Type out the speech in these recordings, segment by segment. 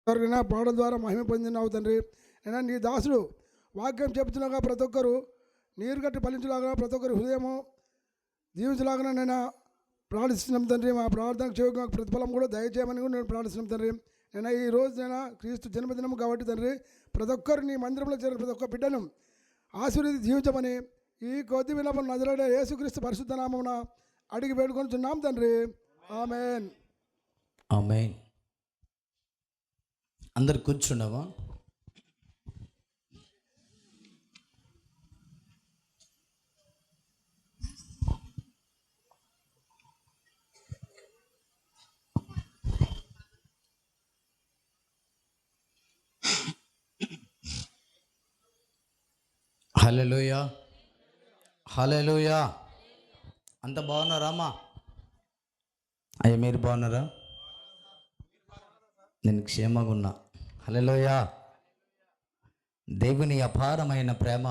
ఎవరికైనా పాడడం ద్వారా మహిమ పొందినావు తండ్రి. అయినా నీ దాసుడు వాక్యం చెబుతున్నాగా ప్రతి ఒక్కరు నీరు కట్టి ఫలించలాగా ప్రతి ఒక్కరి హృదయము జీవించలాగా నేను ప్రార్థిస్తున్నాం తండ్రి. మా ప్రార్థనకు చెవిగా ప్రతిఫలం కూడా దయచేయమని కూడా నేను ప్రార్థిస్తున్నాం తండ్రి. నేను ఈ రోజు నేను క్రీస్తు జన్మదినం కాబట్టి తండ్రి ప్రతి ఒక్కరు నీ మందిరంలో చేరిన ప్రతి ఒక్క బిడ్డను ఆశీర్వదించి జీవించమని ఈ కొద్ది విన్నపం నజరేయుడైన యేసుక్రీస్తు పరిశుద్ధ నామమున అడిగి వేడుకొనుచున్నాం తండ్రి. ఆమేన్. ఆమేన్. అందరు కూర్చున్నావా? హల్లెలూయా, హల్లెలూయా. అంత బాగున్నారా అమ్మా? అయ్యా మీరు బాగున్నారా? నేను క్షేమంగా ఉన్నా. హల్లెలూయా. దేవుని అపారమైన ప్రేమ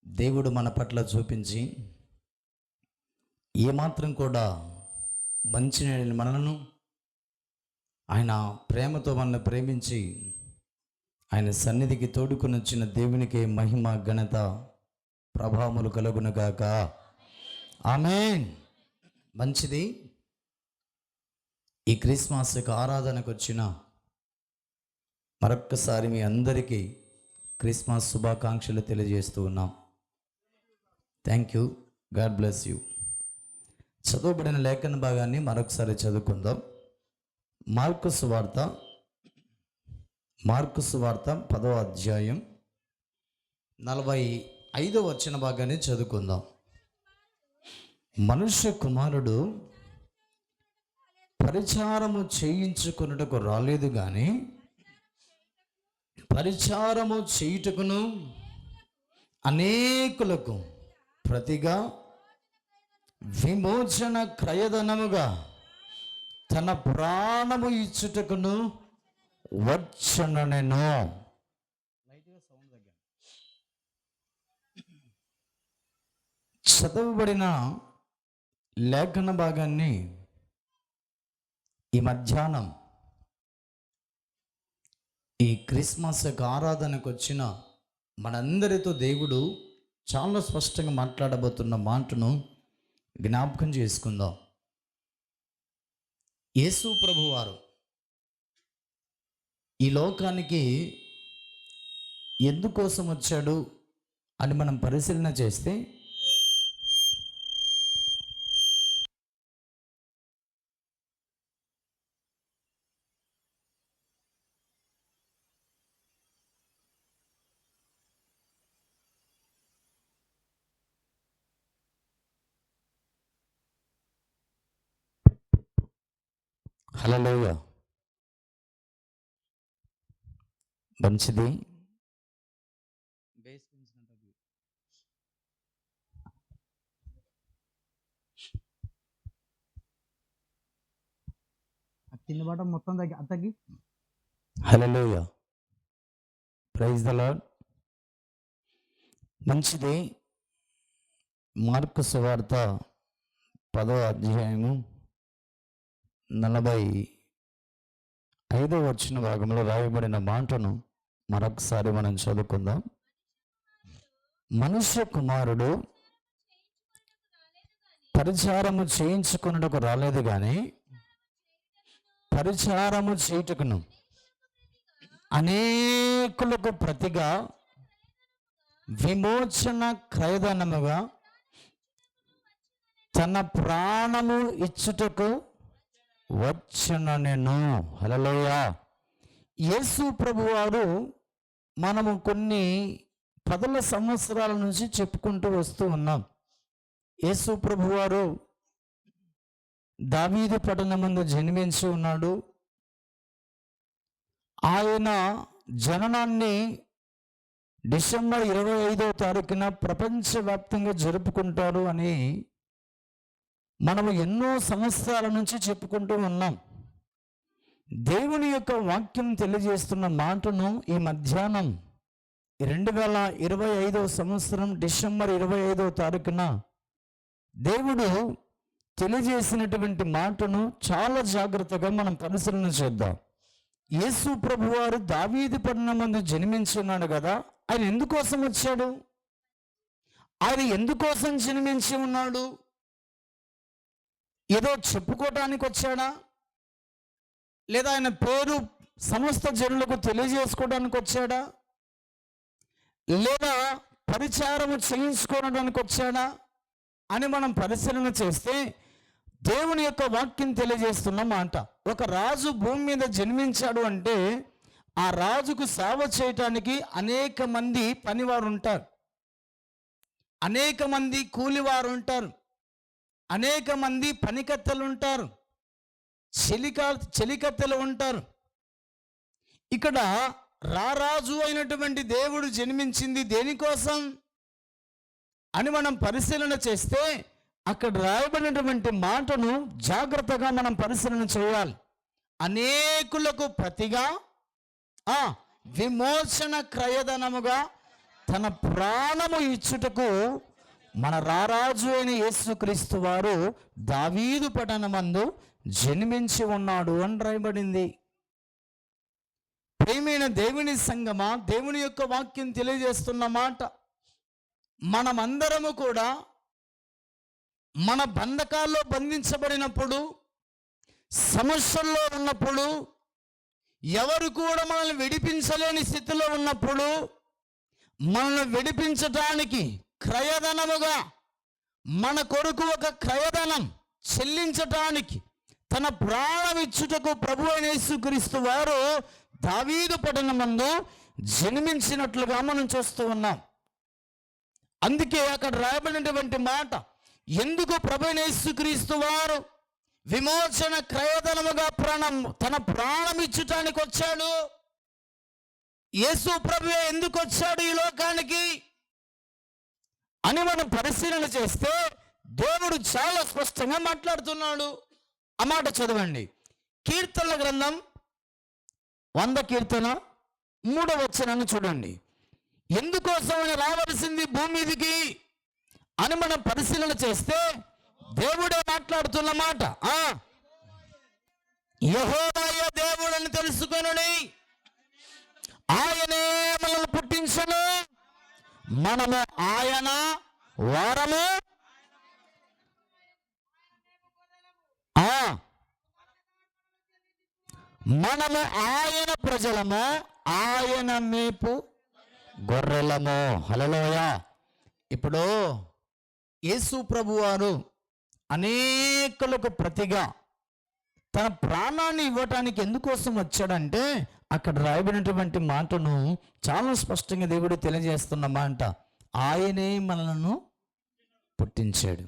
దేవుడు మన పట్ల చూపించి ఏమాత్రం కూడా మంచి మనలను ఆయన ప్రేమతో మనల్ని ప్రేమించి ఆయన సన్నిధికి తోడుకొని వచ్చిన దేవునికి మహిమ ఘనత ప్రభావములు కలుగునుగాక. ఆమేన్. మంచిది. ఈ క్రిస్మస్ యొక్క ఆరాధనకు వచ్చిన మరొక్కసారి మీ అందరికీ క్రిస్మస్ శుభాకాంక్షలు తెలియజేస్తూ ఉన్నాం. Thank you. God bless you. చదవబడిన లేఖన భాగాన్ని మరొకసారి చదువుకుందాం. మార్కు సువార్త 10వ అధ్యాయం 45వ వచన భాగాన్ని చదువుకుందాం. మనుష్య కుమారుడు పరిచారము చేయించుకొనుటకు రాలేదు కానీ పరిచారము చేయుటకును అనేకులకు ప్రతిగా విమోచన క్రయధనముగా తన ప్రాణము ఇచ్చుటకును వచ్చునెను. చదవబడిన లేఖన భాగాన్ని ఈ మధ్యాహ్నం ఈ క్రిస్మస్ యొక్క ఆరాధనకు వచ్చిన మనందరితో దేవుడు చాలా స్పష్టంగా మాట్లాడబోతున్న మాటను జ్ఞాపకం చేసుకుందాం. యేసు ప్రభువారు ఈ లోకానికి ఎందుకోసం వచ్చాడు అని మనం పరిశీలన చేస్తే హల్లెలూయా. మంచిది. కింద బాటం మొత్తం తగ్గి. హల్లెలూయా. Praise the lord. మంచిది. మార్కు సువార్త 10వ అధ్యాయము 45వ వచన భాగంలో రాయబడిన మాటను మరొకసారి మనం చదువుకుందాం. మనుష్య కుమారుడు పరిచారము చేయించుకున్నటకు రాలేదు కానీ పరిచారము చేయుటకును అనేకులకు ప్రతిగా విమోచన క్రయధనముగా తన ప్రాణము ఇచ్చుటకు వచ్చునెను. హల్లెలూయా. యేసు ప్రభువారు మనము కొన్ని 10 సంవత్సరాల నుంచి చెప్పుకుంటూ వస్తూ ఉన్నాం. యేసు ప్రభువారు దావీదు పట్టణమందు జన్మించి ఉన్నాడు. ఆయన జననాన్ని డిసెంబర్ 25వ తారీఖున ప్రపంచవ్యాప్తంగా జరుపుకుంటారు అని మనము ఎన్నో సంవత్సరాల నుంచి చెప్పుకుంటూ ఉన్నాం. దేవుని యొక్క వాక్యం తెలియజేస్తున్న మాటను ఈ మధ్యాహ్నం 2025వ సంవత్సరం డిసెంబర్ 25వ తారీఖున దేవుడు తెలియజేసినటువంటి మాటను చాలా జాగ్రత్తగా మనం పరిశీలన చేద్దాం. యేసు ప్రభువారు దావీదు పట్టణమందు జన్మించున్నాడు కదా, ఆయన ఎందుకోసం వచ్చాడు? ఆయన ఎందుకోసం జన్మించి ఉన్నాడు? ఏదో చెప్పుకోవటానికి వచ్చాడా? లేదా ఆయన పేరు సమస్త జనులకు తెలియజేసుకోవడానికి వచ్చాడా? లేదా పరిచారము చేయించుకోవడానికి వచ్చాడా అని మనం పరిశీలన చేస్తే దేవుని యొక్క వాక్యం తెలియజేస్తున్న మాట, ఒక రాజు భూమి మీద జన్మించాడు అంటే ఆ రాజుకు సేవ చేయటానికి అనేక మంది పనివారు ఉంటారు, అనేక మంది కూలివారు ఉంటారు, అనేక మంది పనికత్తెలు ఉంటారు, చెలికత్తెలు ఉంటారు. ఇక్కడ రారాజు అయినటువంటి దేవుడు జన్మించింది దేనికోసం అని మనం పరిశీలన చేస్తే అక్కడ రాయబడినటువంటి మాటను జాగ్రత్తగా మనం పరిశీలన చేయాలి. అనేకులకు ప్రతిగా విమోచన క్రయధనముగా తన ప్రాణము ఇచ్చుటకు మన రారాజు అయిన యేసుక్రీస్తు వారు దావీదు పట్టణమందు జన్మించి ఉన్నాడు అని రాయబడింది. ప్రియమైన దేవుని సంగమా, దేవుని యొక్క వాక్యం తెలియజేస్తున్న మాట, మనమందరము కూడా మన బంధకాల్లో బంధించబడినప్పుడు, సమస్యల్లో ఉన్నప్పుడు, ఎవరు కూడా మనల్ని విడిపించలేని స్థితిలో ఉన్నప్పుడు, మనల్ని విడిపించటానికి క్రయధనముగా మన కొరకు ఒక క్రయధనం చెల్లించటానికి తన ప్రాణం ఇచ్చుటకు ప్రభు అయిన యేసుక్రీస్తు వారు దావీదు పట్టణమందు జన్మించినట్లుగా మనం చూస్తూ ఉన్నాం. అందుకే అక్కడ రాయబడినటువంటి మాట, ఎందుకు ప్రభు అయిన యేసుక్రీస్తు వారు విమోచన క్రయధనముగా తన ప్రాణం ఇచ్చుటానికి వచ్చాడు? యేసు ప్రభువే ఎందుకు వచ్చాడు ఈ లోకానికి అని మనం పరిశీలన చేస్తే దేవుడు చాలా స్పష్టంగా మాట్లాడుతున్నాడు. ఆ మాట చదవండి. కీర్తనల గ్రంథం 100 కీర్తన 3వ వచనాన్ని చూడండి. ఎందుకోసం ఆయన రావలసింది భూమి మీదికి అని మనం పరిశీలన చేస్తే దేవుడే మాట్లాడుతున్న మాట, యెహోవాయే దేవుడని తెలుసుకొనుడి, ఆయనే మనల్ని పుట్టించను, మనము ఆయన వారము, మనము ఆయన ప్రజలము, ఆయన మేపు గొర్రెలము. హల్లెలూయా. ఇప్పుడు యేసు ప్రభువారు అనేకులకు ప్రతిగా తన ప్రాణాన్ని ఇవ్వటానికి ఎందుకోసం వచ్చాడంటే అక్కడ రాయబడినటువంటి మాటను చాలా స్పష్టంగా దేవుడు తెలియజేస్తున్న మాట, ఆయనే మనలను పుట్టించాడు,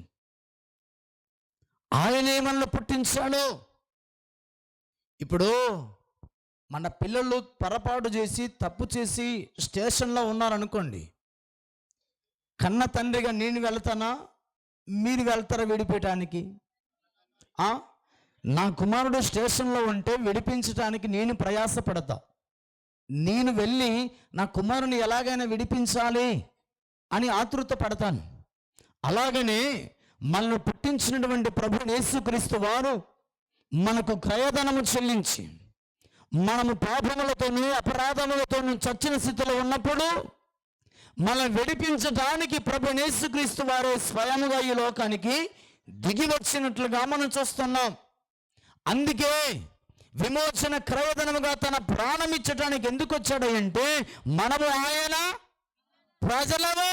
ఆయనే మనల్ని పుట్టించాడు. ఇప్పుడు మన పిల్లలు పొరపాటు చేసి తప్పు చేసి స్టేషన్లో ఉన్నారనుకోండి, కన్న తండ్రిగా నేను వెళ్తానా, మీరు వెళ్తారా విడిపించడానికి? నా కుమారుడు స్టేషన్లో ఉంటే విడిపించడానికి నేను ప్రయాసపడతా, నేను వెళ్ళి నా కుమారుని ఎలాగైనా విడిపించాలి అని ఆతృత పడతాను. అలాగనే మనల్ని పుట్టించినటువంటి ప్రభు యేసుక్రీస్తు వారు మనకు క్రయధనము చెల్లించి మనము పాపములతోనూ అపరాధములతోనూ చచ్చిన స్థితిలో ఉన్నప్పుడు మనల్ని విడిపించడానికి ప్రభు యేసుక్రీస్తు వారే స్వయముగా ఈ లోకానికి దిగి వచ్చినట్లుగా మనం చూస్తున్నాం. అందుకే విమోచన క్రయధనముగా తన ప్రాణం ఇచ్చడానికి ఎందుకు వచ్చాడు అంటే మనము ఆయన ప్రజలము,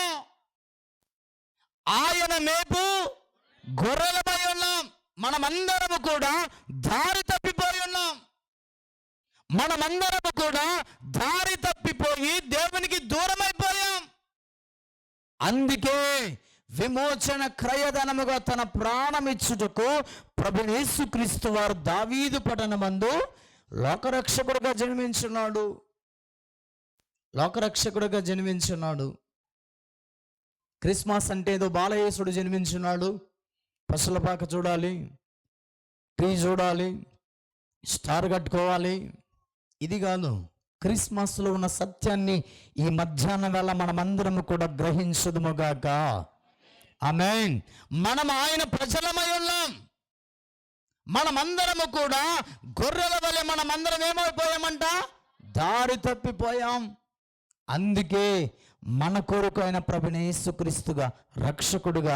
ఆయన మేపు గొర్రెలమై ఉన్నాం. మనమందరము కూడా దారి తప్పిపోయి ఉన్నాం. మనమందరము కూడా దారి తప్పిపోయి దేవునికి దూరమైపోయాం. అందుకే విమోచన క్రయధనముగా తన ప్రాణం ఇచ్చుటకు ప్రభు యేసుక్రీస్తు వారు దావీదు పట్టణమందు లోకరక్షకుడుగా జన్మించున్నాడు. లోకరక్షకుడుగా జన్మించున్నాడు. క్రిస్మస్ అంటే ఏదో బాలయేసుడు జన్మించున్నాడు, పసులపాక చూడాలి, ట్రీ చూడాలి, స్టార్ కట్టుకోవాలి, ఇది కాదు. క్రిస్మస్లో ఉన్న సత్యాన్ని ఈ మధ్యాహ్నం వేళ మనమందరం కూడా గ్రహించుదుముగాక. ఆమేన్. మనం ఆయన ప్రజలమై ఉన్నాం. మనమందరము కూడా గొర్రెల వలె మనమందరం ఏమైపోయామంట? దారి తప్పిపోయాం. అందుకే మన కొరకు అయిన ప్రభువైన యేసుక్రీస్తుగా రక్షకుడుగా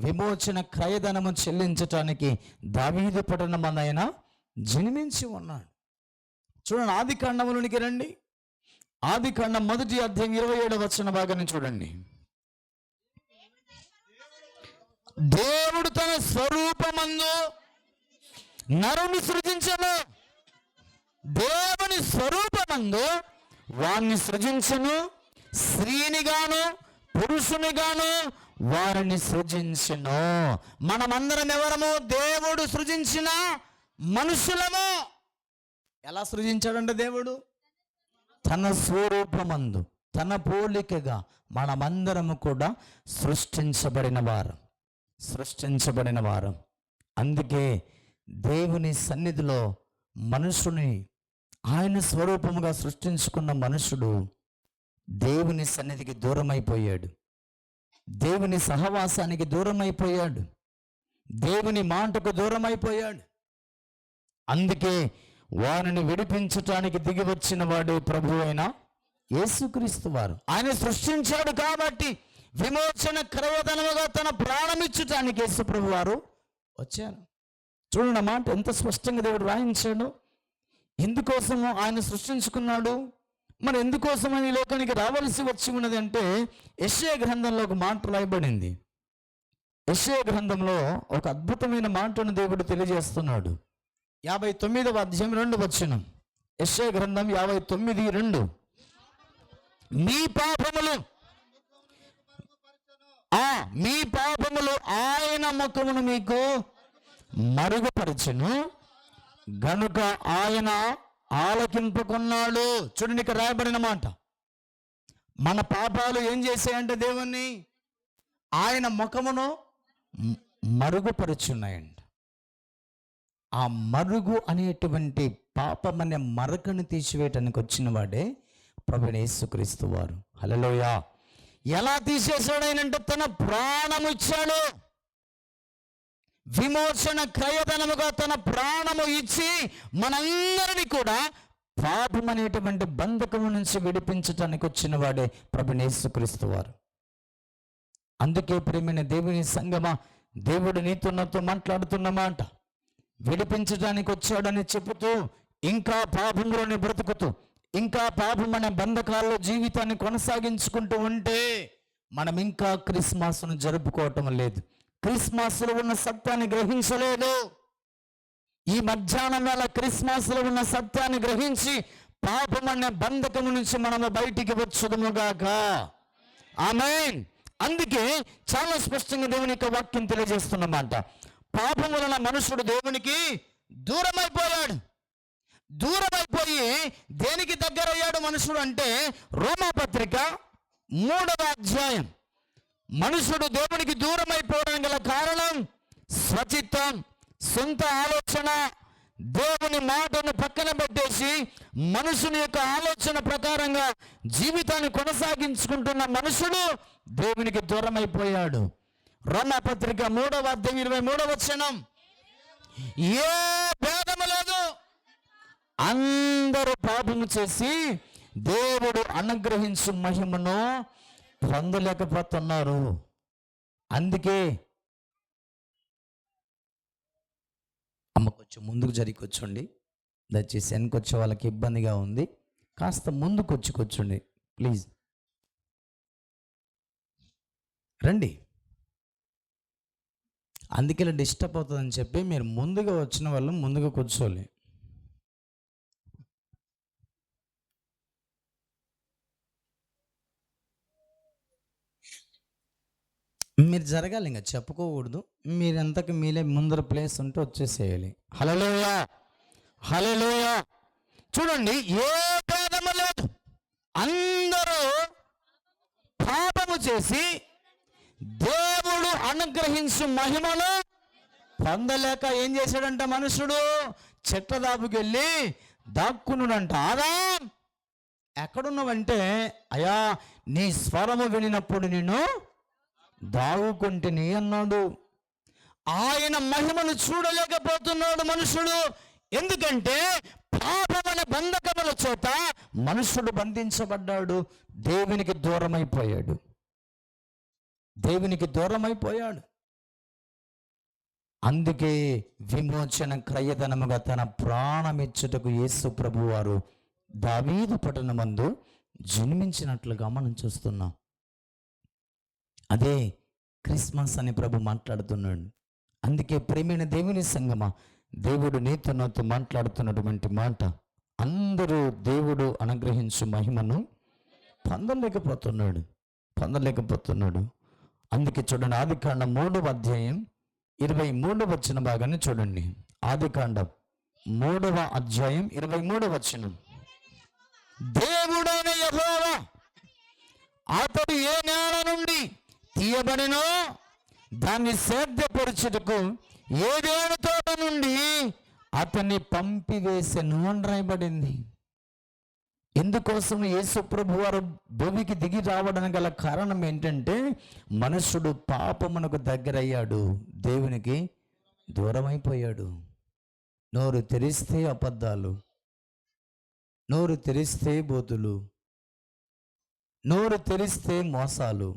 విమోచన క్రయధనము చెల్లించటానికి దావీదు పట్టణమందు ఆయన జన్మించి ఉన్నాడు. చూడండి, ఆది కాండములోనికి రండి. ఆది కాండం 1వ అధ్యాయం 27వ వచన భాగాన్ని చూడండి. దేవుడు తన స్వరూపమందు నరుని సృజించెను. దేవుని స్వరూపమందు వారిని సృజించెను, స్త్రీనిగాను పురుషునిగాను వారిని సృజించెను. మనమందరం ఎవరము? దేవుడు సృజించిన మనుషులము. ఎలా సృజించాడంటే దేవుడు తన స్వరూపమందు తన పోలికగా మనమందరము కూడా సృష్టించబడిన వారం. అందుకే దేవుని సన్నిధిలో మనుషుని ఆయన స్వరూపముగా సృష్టించుకున్న మనుషుడు దేవుని సన్నిధికి దూరమైపోయాడు, దేవుని సహవాసానికి దూరమైపోయాడు, దేవుని మాటకు దూరమైపోయాడు. అందుకే వారిని విడిపించటానికి దిగి వచ్చిన వాడు ప్రభు అయిన యేసుక్రీస్తు వారు. ఆయన సృష్టించాడు కాబట్టి విమోచన క్రయధనముగా తన ప్రాణమిచ్చటానికి యేసు ప్రభు వారు వచ్చారు. చూడండి, మాట ఎంత స్పష్టంగా దేవుడు రాయించాడు. ఎందుకోసము ఆయన సృష్టించుకున్నాడు, మరి ఎందుకోసం ఈ లోకానికి రావాల్సి వచ్చి ఉన్నది అంటే యెషయా గ్రంథంలో ఒక మాట రాయబడింది. యెషయా గ్రంథంలో ఒక అద్భుతమైన మాటను దేవుడు తెలియజేస్తున్నాడు. 59వ అధ్యాయం 2వ వచనం. యెషయా గ్రంథం 59:2. మీ పాపములు ఆయన ముఖమును మీకు మరుగుపరచును గనుక ఆయన ఆలకింపుకున్నాడు. చూడండి, ఇక్కడ రాయబడిన మాట. మన పాపాలు ఏం చేశాయంటే దేవుణ్ణి ఆయన ముఖమును మరుగుపరుచున్నాయంట. ఆ మరుగు అనేటువంటి పాపం అనే మరకను తీసివేయటానికి వచ్చిన వాడే ప్రభువైన యేసుక్రీస్తు వారు. హల్లెలూయా. ఎలా తీసేశాడు ఆయనంటే తన ప్రాణము ఇచ్చాడు. విమోచన క్రయధనముగా తన ప్రాణము ఇచ్చి మనందరినీ కూడా పాపం అనేటువంటి బంధకము నుంచి విడిపించటానికి వచ్చిన వాడే ప్రభువైన యేసుక్రీస్తు వారు. అందుకే ప్రియమైన దేవుని సంగమా, దేవుడు నీతో నాతో మాట్లాడుతున్న మాట, విడిపించడానికి వచ్చాడని చెబుతూ ఇంకా పాపంలోనే బ్రతుకుతూ ఇంకా పాపం అనే బంధకాల్లో జీవితాన్ని కొనసాగించుకుంటూ ఉంటే మనం ఇంకా క్రిస్మస్ను జరుపుకోవటం లేదు, క్రిస్మస్లో ఉన్న సత్యాన్ని గ్రహించలేదు. ఈ మధ్యాహ్నం వేళ క్రిస్మస్లో ఉన్న సత్యాన్ని గ్రహించి పాపం అనే బంధకము నుంచి మనము బయటికి వచ్చుదుముగాక. ఆమేన్. అందుకే చాలా స్పష్టంగా దేవుని యొక్క వాక్యం తెలియజేస్తున్నమాట. పాపం వలన మనుషుడు దేవునికి దూరమైపోయాడు. దూరమైపోయి దేనికి దగ్గరయ్యాడు మనుషుడు అంటే రోమాపత్రిక 3వ అధ్యాయం. మనుషుడు దేవునికి దూరమైపోవడానికి గల కారణం స్వచిత్తం, సొంత ఆలోచన. దేవుని మాటను పక్కన పెట్టేసి మనుషుని యొక్క ఆలోచన ప్రకారంగా జీవితాన్ని కొనసాగించుకుంటున్న మనుషుడు దేవునికి దూరమైపోయాడు. రోమాపత్రిక 3వ అధ్యాయం 23వ వచనం. ఏ భేదము లేదు, అందరూ పాపము చేసి దేవుడు అనుగ్రహించు మహిమను పొందలేకపోతున్నారు. అందుకే అమ్మ కొంచెం ముందుకు జరిగి కూర్చోండి, దయచేసి వెనకొచ్చే వాళ్ళకి ఇబ్బందిగా ఉంది, కాస్త ముందుకు వచ్చి కూర్చోండి ప్లీజ్. రండి. అందుకే ఇలా డిస్టర్బ్ అవుతుందని చెప్పి మీరు ముందుగా వచ్చిన వాళ్ళు ముందుగా కూర్చోవాలి. మీరు జరగాలి, ఇంకా చెప్పుకోకూడదు. మీరంతకు మీలే ముందర ప్లేస్ ఉంటే వచ్చేసేయాలి. హల్లెలూయా, హల్లెలూయా. చూడండి, ఏ భేదము లేదు, అందరూ పాపము చేసి దేవుడు అనుగ్రహించు మహిమను పొందలేక ఏం చేశాడంట మనుషుడు? చెట్ల దాపుకి వెళ్ళి దాక్కున్నాడంట. ఆదాం ఎక్కడున్నావంటే, అయ్యా నీ స్వరము వినినప్పుడు నేను దాగుకుంటుని అన్నాడు. ఆయన మహిమను చూడలేకపోతున్నాడు మనుషుడు. ఎందుకంటే పాపమనే బంధకముల చేత మనుషుడు బంధించబడ్డాడు, దేవునికి దూరమైపోయాడు. దేవునికి దూరమైపోయాడు. అందుకే విమోచన క్రయధనముగా తన ప్రాణమిచ్చుటకు యేసు ప్రభు వారు దావీదు పట్టణమందు జన్మించినట్లుగా మనం చూస్తున్నాం. అదే క్రిస్మస్ అని ప్రభు మాట్లాడుతున్నాడు. అందుకే ప్రేమైన దేవుని సంగమా, దేవుడు నీతో నాతో మాట్లాడుతున్నటువంటి మాట, అందరూ దేవుడు అనుగ్రహించు మహిమను పొందలేకపోతున్నాడు. అందుకే చూడండి, ఆదికాండం 3వ అధ్యాయం 23వ వచనం భాగాన్ని చూడండి. ఆదికాండం 3వ అధ్యాయం 23వ వచనం. దేవుడైన యెహోవా అతడు ఏ నేల నుండి తీయబడినో దాన్ని సేద్యపరచుటకు ఏదేను తోట నుండి అతన్ని పంపివేసెను అని రాయబడింది. ఎందుకోసం యేసు ప్రభు వారు భూమికి దిగి రావడానికి గల కారణం ఏంటంటే, మనుషుడు పాపమునకు దగ్గరయ్యాడు, దేవునికి దూరమైపోయాడు. నోరు తెరిస్తే అబద్ధాలు, నోరు తెరిస్తే బూతులు, నోరు తెరిస్తే మోసాలు.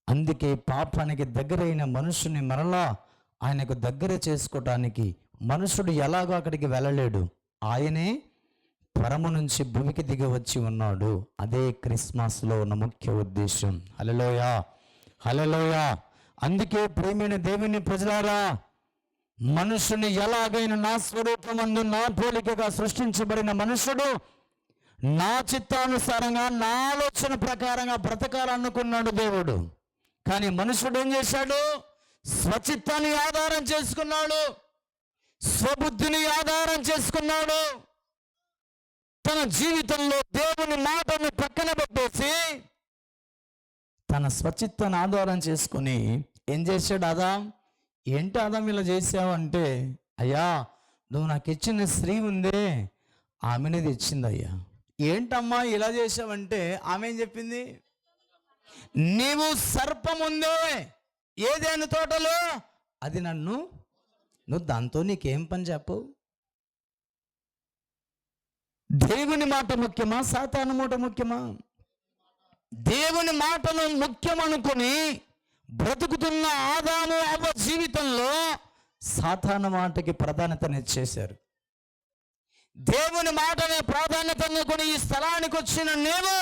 అందుకే పాపానికి దగ్గరైన మనుషుని మరలా ఆయనకు దగ్గర చేసుకోవటానికి మనుషుడు ఎలాగో అక్కడికి వెళ్ళలేడు, ఆయనే పరము నుంచి భూమికి దిగి వచ్చి ఉన్నాడు. అదే క్రిస్మస్లో ఉన్న ముఖ్య ఉద్దేశం. హల్లెలూయా, హల్లెలూయా. అందుకే ప్రేమైన దేవుని ప్రజలారా, మనుషుని ఎలాగైనా నా స్వరూపమందు నా పోలికగా సృష్టించబడిన మనుషుడు నా చిత్తానుసారంగా నా ఆలోచన ప్రకారంగా బ్రతకాలనుకున్నాడు దేవుడు. కానీ మనుషుడు ఏం చేశాడు? స్వచిత్తాన్ని ఆధారం చేసుకున్నాడు, స్వబుద్ధిని ఆధారం చేసుకున్నాడు. తన జీవితంలో దేవుని మాటను పక్కన పెట్టేసి తన స్వచిత్తాన్ని ఆధారం చేసుకుని ఏం చేశాడు? ఆదాం, ఏంటి ఆదాం ఇలా చేసావంటే, అయ్యా నువ్వు నాకు ఇచ్చిన స్త్రీ ఉందే ఆమెనే తెచ్చింది. అయ్యా ఏంటమ్మా ఇలా చేసావంటే ఆమె ఏం చెప్పింది? నీవు సర్పం ఉందే ఏదైనా తోటలో, అది నువ్వు దాంతో నీకేం పని చెప్పు? దేవుని మాట ముఖ్యమా, సాతాను మాట ముఖ్యమా? దేవుని మాటను ముఖ్యం అనుకుని బ్రతుకుతున్న ఆదాము అవ్వ జీవితంలో సాతాను మాటకి ప్రాధాన్యతనిచ్చేశారు. దేవుని మాటనే ప్రాధాన్యత అనుకుని ఈ స్థలానికి వచ్చిన నేను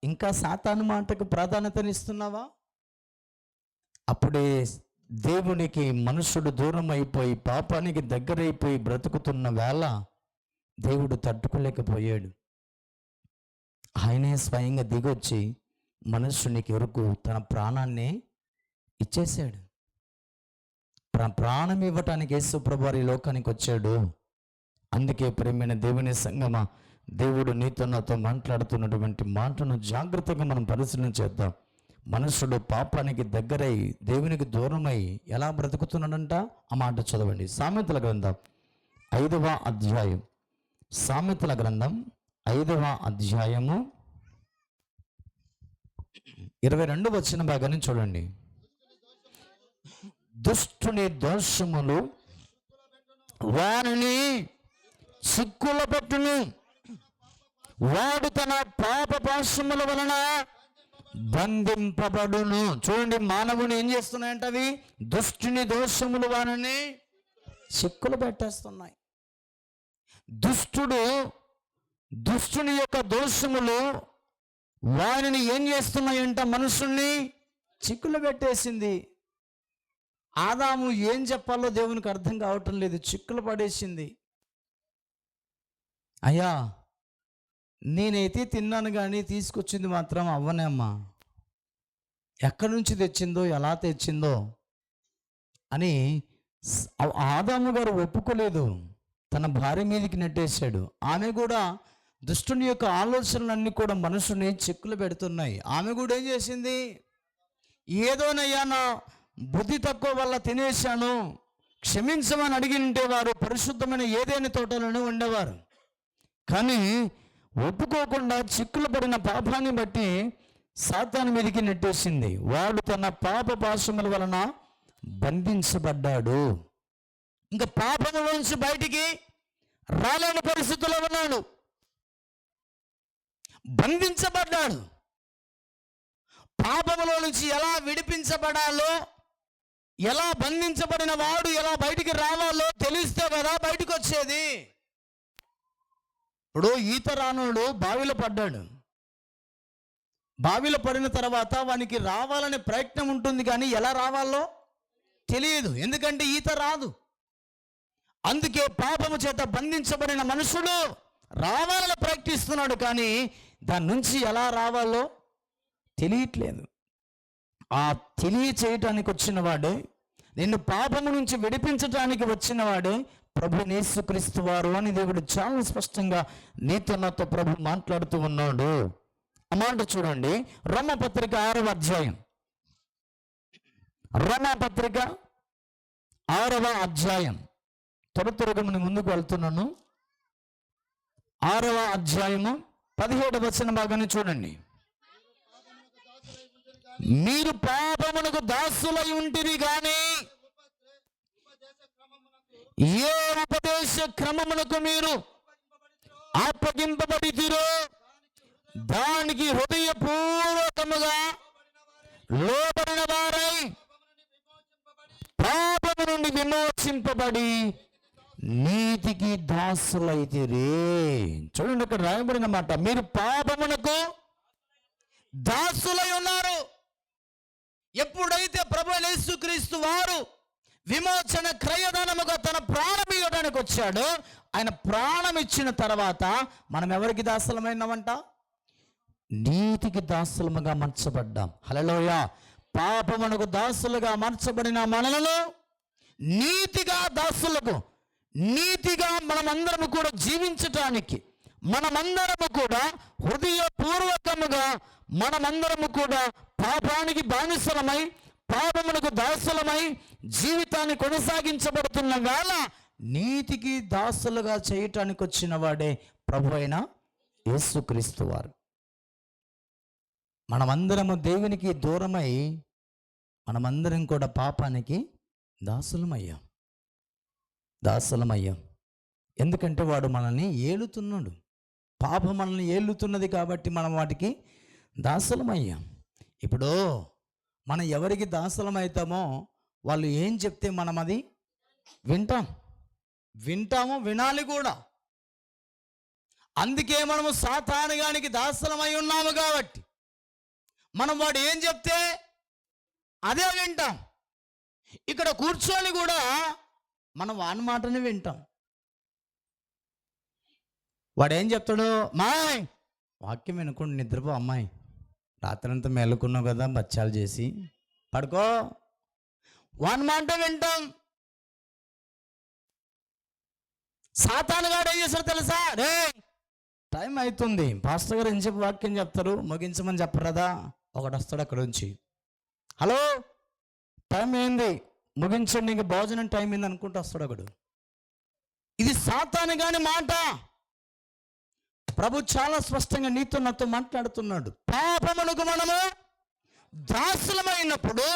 ఇంకా సాతాను మాటకు ప్రాధాన్యతనిస్తున్నావా? అప్పుడే దేవునికి మనుషుడు దూరం అయిపోయి పాపానికి దగ్గరైపోయి బ్రతుకుతున్న వేళ దేవుడు తట్టుకోలేకపోయాడు. ఆయనే స్వయంగా దిగొచ్చి మనుషునికి వరకు తన ప్రాణాన్ని ఇచ్చేశాడు. ప్రాణం ఇవ్వటానికి యేసు ప్రభువారు ఈ లోకానికి వచ్చాడు. అందుకే ప్రేమైన దేవుని సంగమా, దేవుడు నీతో నాతో మాట్లాడుతున్నటువంటి మాటను జాగ్రత్తగా మనం పరిశీలన చేద్దాం. మనుషుడు పాపానికి దగ్గరై దేవునికి దూరమై ఎలా బ్రతుకుతున్నాడంట? ఆ మాట చదవండి. సామెతల గ్రంథం 5వ అధ్యాయం, సామెతల గ్రంథం 5వ అధ్యాయము 22వ వచన భాగాన్ని చూడండి. దుష్టుని దోషములు వారిని చిక్కుల పెట్టును, వాడు తన పాప పాశముల వలన బంధింపబడును. చూడండి, మానవుని ఏం చేస్తున్నాయంట? అవి దుష్టుని దోషములు వారిని చిక్కులు పెట్టేస్తున్నాయి. దుష్టుని యొక్క దోషములు వారిని ఏం చేస్తున్నాయంట? మనుషుల్ని చిక్కులు పెట్టేసింది. ఆదాము ఏం చెప్పాలో దేవునికి అర్థం కావటం లేదు, చిక్కులు పడేసింది. అయ్యా నేనైతే తిన్నాను కానీ తీసుకొచ్చింది మాత్రం అవ్వనే అమ్మా, ఎక్కడి నుంచి తెచ్చిందో ఎలా తెచ్చిందో అని ఆదాము గారు ఒప్పుకోలేదు, తన భార్య మీదకి నెట్టేశాడు. ఆమె కూడా దుష్టుని యొక్క ఆలోచనలన్నీ కూడా మనుషుని చిక్కులు పెడుతున్నాయి. ఆమె కూడా ఏం చేసింది? ఏదోనయ్యా నా బుద్ధి తక్కువ వల్ల తినేశాను, క్షమించమని అడిగింటే వారు పరిశుద్ధమైన ఏదైనా తోటలోనే ఉండేవారు. కానీ ఒప్పుకోకుండా చిక్కులు పడిన పాపాన్ని బట్టి సాతాను మీదకి నెట్టేసింది. వాడు తన పాప పాశముల వలన బంధించబడ్డాడు. ఇంకా పాపములో నుంచి బయటికి రాలేని పరిస్థితుల్లో ఉన్నాడు, బంధించబడ్డాడు. పాపములో నుంచి ఎలా విడిపించబడాలో, ఎలా బంధించబడిన వాడు ఎలా బయటికి రావాలో తెలిస్తే కదా బయటికి వచ్చేది. ఇప్పుడు ఈత రానోడు బావిలో పడ్డాడు. బావిలో పడిన తర్వాత వానికి రావాలనే ప్రయత్నం ఉంటుంది, కానీ ఎలా రావాలో తెలియదు, ఎందుకంటే ఈత రాదు. అందుకే పాపము చేత బంధించబడిన మనుషుడు రావాలని ప్రయత్నిస్తున్నాడు, కానీ దాని నుంచి ఎలా రావాలో తెలియట్లేదు. ఆ తెలియచేయటానికి వచ్చిన వాడే, నిన్ను పాపము నుంచి విడిపించటానికి వచ్చిన వాడే ప్రభు యేసుక్రీస్తు వారు అని దేవుడు చాలా స్పష్టంగా నీతో నాతో ప్రభు మాట్లాడుతూ ఉన్నాడు. ఆ మాట చూడండి, రోమాపత్రిక 6వ అధ్యాయం. రోమాపత్రిక 6వ అధ్యాయం. త్వరగా ముందుకు వెళ్తున్నాను. 6వ అధ్యాయము 17వ వచన భాగాన్ని చూడండి. మీరు పాపమునకు దాసులై ఉంటిరి గాని ఏ ఉపదేశ క్రమమునకు మీరు అప్పగింపబడితిరో దానికి హృదయపూర్వకముగా లోబడిన వారై పాపము నుండి విమోచింపబడి నీతికి దాసులైతిరే. చూడండి, అక్కడ రాయబడిన మాట, మీరు పాపమునకు దాసులై ఉన్నారు. ఎప్పుడైతే ప్రభు యేసుక్రీస్తు వారు విమోచన క్రయధనముగా తన ప్రాణం ఇవ్వడానికి వచ్చాడో, ఆయన ప్రాణం ఇచ్చిన తర్వాత మనం ఎవరికి దాసులమైనామంట? నీతికి దాసులముగా మార్చబడ్డాం. హల్లెలూయా. పాపమునకు దాసులుగా మార్చబడిన మనలను నీతిగా దాసులకు, నీతిగా మనమందరము కూడా జీవించటానికి, మనమందరము కూడా హృదయపూర్వకముగా మనమందరము కూడా పాపానికి బానిసలమై పాపమునకు దాసులమై జీవితాన్ని కొనసాగించబడుతున్న వేళ నీతికి దాసులుగా చేయటానికి వచ్చిన వాడే ప్రభు అయిన యేసుక్రీస్తు వారు. మనమందరము దేవునికి దూరమై మనమందరం కూడా పాపానికి దాసులమయ్యాం. ఎందుకంటే వాడు మనల్ని ఏలుతున్నాడు. పాపం మనల్ని ఏలుతున్నది కాబట్టి మనం వాటికి దాసులమయ్యాం. ఇప్పుడు మనం ఎవరికి దాసులమవుతామో వాళ్ళు ఏం చెప్తే మనం అది వింటాము, వినాలి కూడా. అందుకే మనము సాతానుగానికి దాసులమై ఉన్నాము కాబట్టి మనం వాడు ఏం చెప్తే అదే వింటాం. ఇక్కడ కూర్చొని కూడా మనం వాని మాటని వింటాం. వాడు ఏం చెప్తాడు, మాయ్ వాక్యం వినుకోండి, నిద్రపో అమ్మాయి, రాత్రంతా మేలుకున్నావు కదా, బచ్చాలు చేసి పడుకో, వాని మాట వింటాం. సాతానుగాడు ఏం చేస్తాడు తెలుసా? రే టైం అవుతుంది, పాస్టర్ గారు ఎంతసేపు వాక్యం చెప్తారు, ముగించమని చెప్పరాదా? ఒకడు వస్తాడు అక్కడ నుంచి, హలో టైం ఏంది, ముగించండి, ఇంక భోజనం టైం ఏంది అనుకుంటూ వస్తాడు ఒకడు. ఇది సాతాను గాని మాట. ప్రభు చాలా స్పష్టంగా నీతో నాతో మాట్లాడుతున్నాడు. పాపమునకు మనము దాసులమైనప్పుడు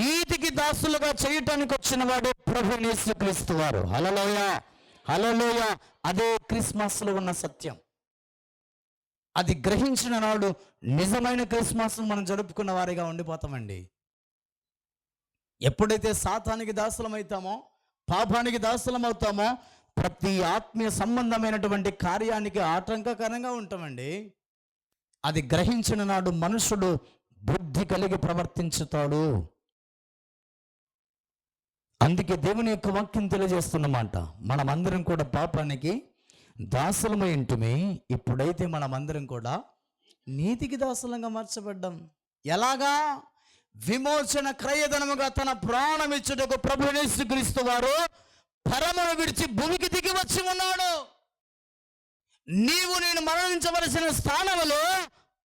నీతికి దాసులుగా చేయటానికి వచ్చిన వాడు ప్రభు యేసుక్రీస్తు వారు. హల్లెలూయా, హల్లెలూయా. అదే క్రిస్మస్లో ఉన్న సత్యం. అది గ్రహించిన నాడు నిజమైన క్రిస్మస్ మనం జరుపుకున్న వారిగా ఉండిపోతామండి. ఎప్పుడైతే సాతానికి దాసులమవుతామో, పాపానికి దాసులమవుతామో, ప్రతి ఆత్మీయ సంబంధమైనటువంటి కార్యానికి ఆటంకకరంగా ఉంటామండి. అది గ్రహించిన నాడు మనుషుడు బుద్ధి కలిగి ప్రవర్తించుతాడు. అందుకే దేవుని యొక్క వాక్యం తెలియజేస్తున్నమాట, మనమందరం కూడా పాపానికి దాసులమై ఉంటుమే, ఇప్పుడైతే మనమందరం కూడా నీతికి దాసులంగా మార్చబడ్డాం. ఎలాగా? విమోచన క్రయధనముగా తన ప్రాణం ఇచ్చుటకు ప్రభు యేసుక్రీస్తు వారు పరమును విడిచి భూమికి దిగి వచ్చి ఉన్నాడు. నేను మరణించవలసిన స్థానంలో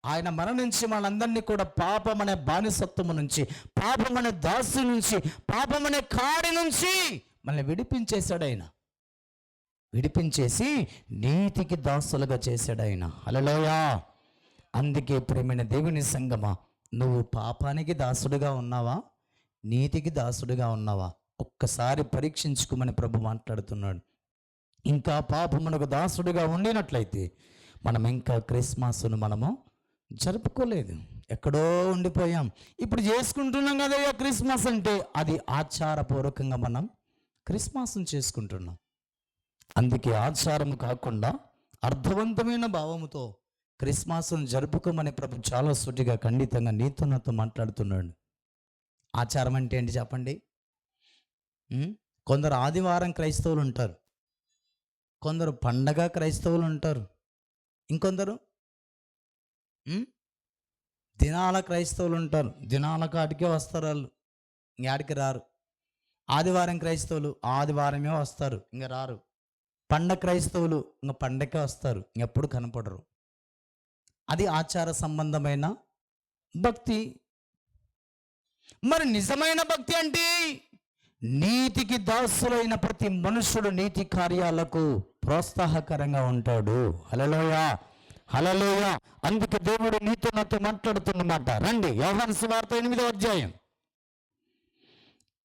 ఆయన మరణించి మనందరినీ కూడా పాపమనే బానిసత్వము నుంచి, పాపమనే దాసు నుంచి, పాపమనే కాడి నుంచి మనల్ని విడిపించేశాడు. ఆయన విడిపించేసి నీతికి దాసులుగా చేశాడు ఆయన. హల్లెలూయా. అందుకే ప్రియమైన దేవుని సంగమా, నువ్వు పాపానికి దాసుడుగా ఉన్నావా? నీతికి దాసుడిగా ఉన్నావా? ఒక్కసారి పరీక్షించుకోమని ప్రభు మాట్లాడుతున్నాడు. ఇంకా పాపమునకు దాసుడిగా ఉండినట్లయితే మనం ఇంకా క్రిస్మస్ను మనము జరుపుకోలేదు, ఎక్కడో ఉండిపోయాం. ఇప్పుడు చేసుకుంటున్నాం కదయ్యా క్రిస్మస్ అంటే, అది ఆచారపూర్వకంగా మనం క్రిస్మస్ను చేసుకుంటున్నాం. అందుకే ఆచారం కాకుండా అర్థవంతమైన భావముతో క్రిస్మస్ను జరుపుకోమని ప్రభు చాలా సూటిగా ఖండితంగా నీతో నాతో మాట్లాడుతున్నాడు. ఆచారం అంటే ఏంటి చెప్పండి? కొందరు ఆదివారం క్రైస్తవులు ఉంటారు, కొందరు పండగ క్రైస్తవులు ఉంటారు, ఇంకొందరు దినాల క్రైస్తవులు ఉంటారు. దినాల కాటికే వస్తారు వాళ్ళు, ఇంకాడికి రారు. ఆదివారం క్రైస్తవులు ఆదివారమే వస్తారు, ఇంక రారు. పండగ క్రైస్తవులు ఇంక పండగకే వస్తారు, ఇంకెప్పుడు కనపడరు. అది ఆచార సంబంధమైన భక్తి. మరి నిజమైన భక్తి అంటే నీతికి దాసులైన ప్రతి మనుషుడు నీతి కార్యాలకు ప్రోత్సాహకరంగా ఉంటాడు. హల్లెలూయా, హల్లెలూయా. అందుకే దేవుడు నీతో నాతో మాట్లాడుతున్నమాట. రండి యోహాను సువార్త 8వ అధ్యాయం,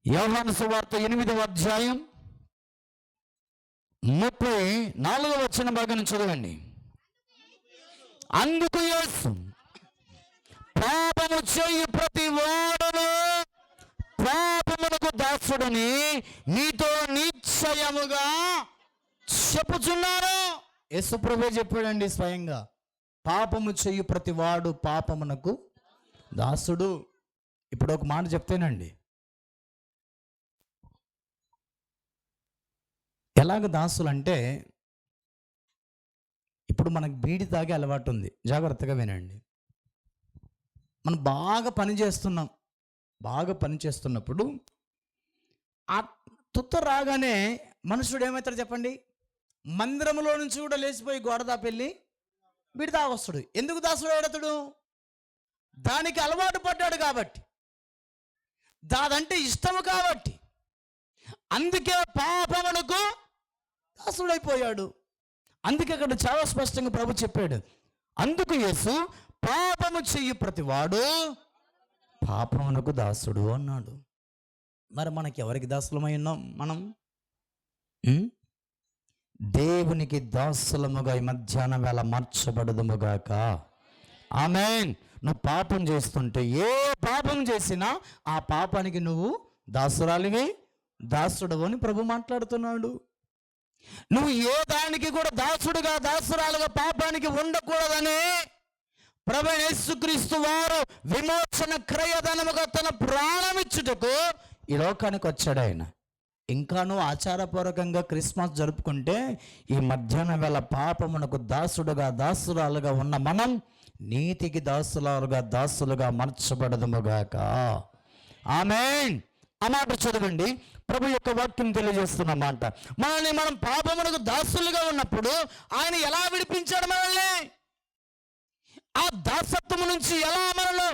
యోహాను సువార్త 8వ అధ్యాయం 34వ వచన భాగాన్ని చదవండి. అందుకు యేసు, పాపము చేయు ప్రతి వాడును పాపమునకు దాసుడని నీతో నిశ్చయముగా చెప్పుచున్నాను. యేసు ప్రభువే చెప్పాడండి స్వయంగా, పాపము చేయు ప్రతి వాడు పాపమునకు దాసుడు. ఇప్పుడు ఒక మాట చెప్తేనండి, ఎలాగ దాసులు అంటే, ఇప్పుడు మనకు బీడి తాగే అలవాటు ఉంది. జాగ్రత్తగా వినండి. మనం బాగా పని చేస్తున్నాం, బాగా పని చేస్తున్నప్పుడు ఆ తుత్త రాగానే మనుషుడు ఏమవుతాడు చెప్పండి? మందిరంలో నుంచి కూడా లేచిపోయి గోడ దాపెళ్ళి బీడి తాగొస్తాడు. ఎందుకు దాసుడు అడుగుతాడు? దానికి అలవాటు పడ్డాడు కాబట్టి, దాదంటే ఇష్టము కాబట్టి. అందుకే పాపమునకు దాసుడైపోయాడు. అందుకే అక్కడ చాలా స్పష్టంగా ప్రభు చెప్పాడు, అందుకు యేసు, పాపము చెయ్యి ప్రతివాడు పాపమునకు దాసుడు అన్నాడు. మరి మనకి ఎవరికి దాసులమై ఉన్నాం మనం? దేవునికి దాసులముగా ఈ మధ్యాహ్నం వేళ మార్చబడదుముగాక. ఆమేన్. నువ్వు పాపం చేస్తుంటే, ఏ పాపం చేసినా ఆ పాపానికి నువ్వు దాసురాలివి, దాసుడు అని ప్రభు మాట్లాడుతున్నాడు. నువ్వు ఏ దానికి కూడా దాసుడుగా దాసురాలుగా పాపానికి ఉండకూడదని ప్రభు యేసుక్రీస్తు వారు విమోచన క్రయధనముగా తన ప్రాణమిచ్చుటకు ఈ లోకానికి వచ్చాడు ఆయన. ఇంకాను ఆచారపూర్వకంగా క్రిస్మస్ జరుపుకుంటే ఈ మధ్యాహ్నం వేళ పాపమునకు దాసుడుగా దాసురాలుగా ఉన్న మనం నీతికి దాసులుగా మార్చబడదుముగాక. ఆమేన్. ఆ మాట చదవండి. ప్రభు యొక్క వాక్యం తెలియజేస్తున్నమాట. మనల్ని మనం పాపమునకు దాసులుగా ఉన్నప్పుడు ఆయన ఎలా విడిపించాడు మనల్ని? ఆ దాసత్వం నుంచి ఎలా మనలో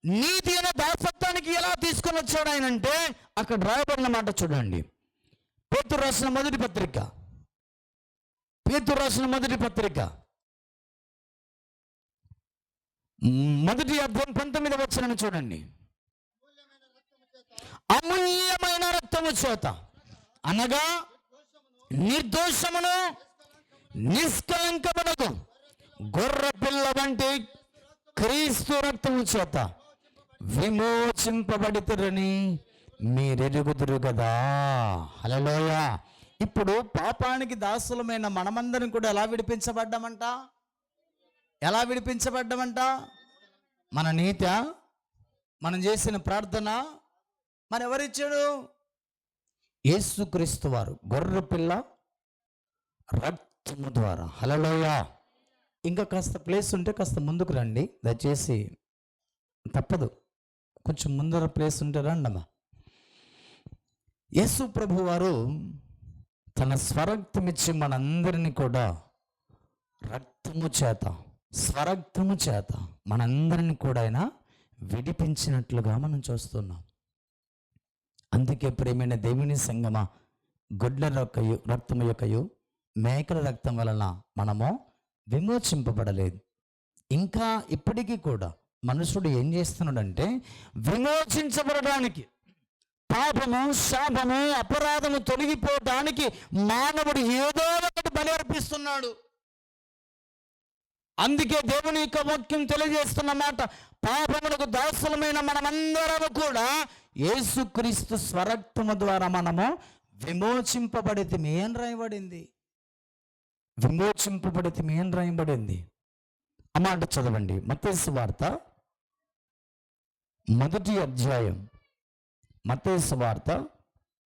నీతి అనే దాసత్వానికి ఎలా తీసుకొని వచ్చాడు ఆయన అంటే, అక్కడ రాయబడిన మాట చూడండి. పేతురు రాసిన మొదటి పత్రిక, మొదటి అధ్యాయం 19వ వచనం చూడండి. అమూల్యమైన రక్తము చేత అనగా నిర్దోషమును నిష్కలంకమునకు గొర్రె పిల్ల వంటి క్రీస్తు రక్తము చేత విమోచింపబడితురని మీరెరుగుదురు కదా. హల్లెలూయా. ఇప్పుడు పాపానికి దాసులమైన మనమందరం కూడా ఎలా విడిపించబడ్డామంట? మన నీత, మనం చేసిన ప్రార్థన మరి ఎవరిచ్చాడు? యేసుక్రీస్తు వారు గొర్రె పిల్ల రక్తము ద్వారా. హల్లెలూయా. ఇంకా కాస్త ప్లేస్ ఉంటే కాస్త ముందుకు రండి దయచేసి, తప్పదు, కొంచెం ముందర ప్లేస్ ఉంటే రండమ్మా. యేసు ప్రభు వారు తన స్వరక్తమిచ్చి మనందరినీ కూడా స్వరక్తము చేత మనందరినీ కూడా ఆయన విడిపించినట్లుగా మనం చూస్తున్నాం. అందుకే ప్రేమైన దేవుని సంగమా, గొడ్ల రక్తము యొక్కయు మేకల రక్తం వలన మనము విమోచింపబడలేదు. ఇంకా ఇప్పటికీ కూడా మనుషుడు ఏం చేస్తున్నాడంటే, విమోచించబడడానికి పాపము, శాపము, అపరాధము తొలగిపోవడానికి మానవుడు ఏదో ఒకటి బలి అర్పిస్తున్నాడు. అందుకే దేవుని యొక్క వాక్యం తెలియజేస్తున్న మాట, పాపమునకు దాసులమైన మనమందరము కూడా యేసుక్రీస్తు స్వరక్తము ద్వారా మనము విమోచింపబడితే ఏం రాయబడింది? విమోచింపబడితే ఏం రాయబడింది? ఆ మాట చదవండి. మత్తయి సువార్త 1వ అధ్యాయం, మత్తయి సువార్త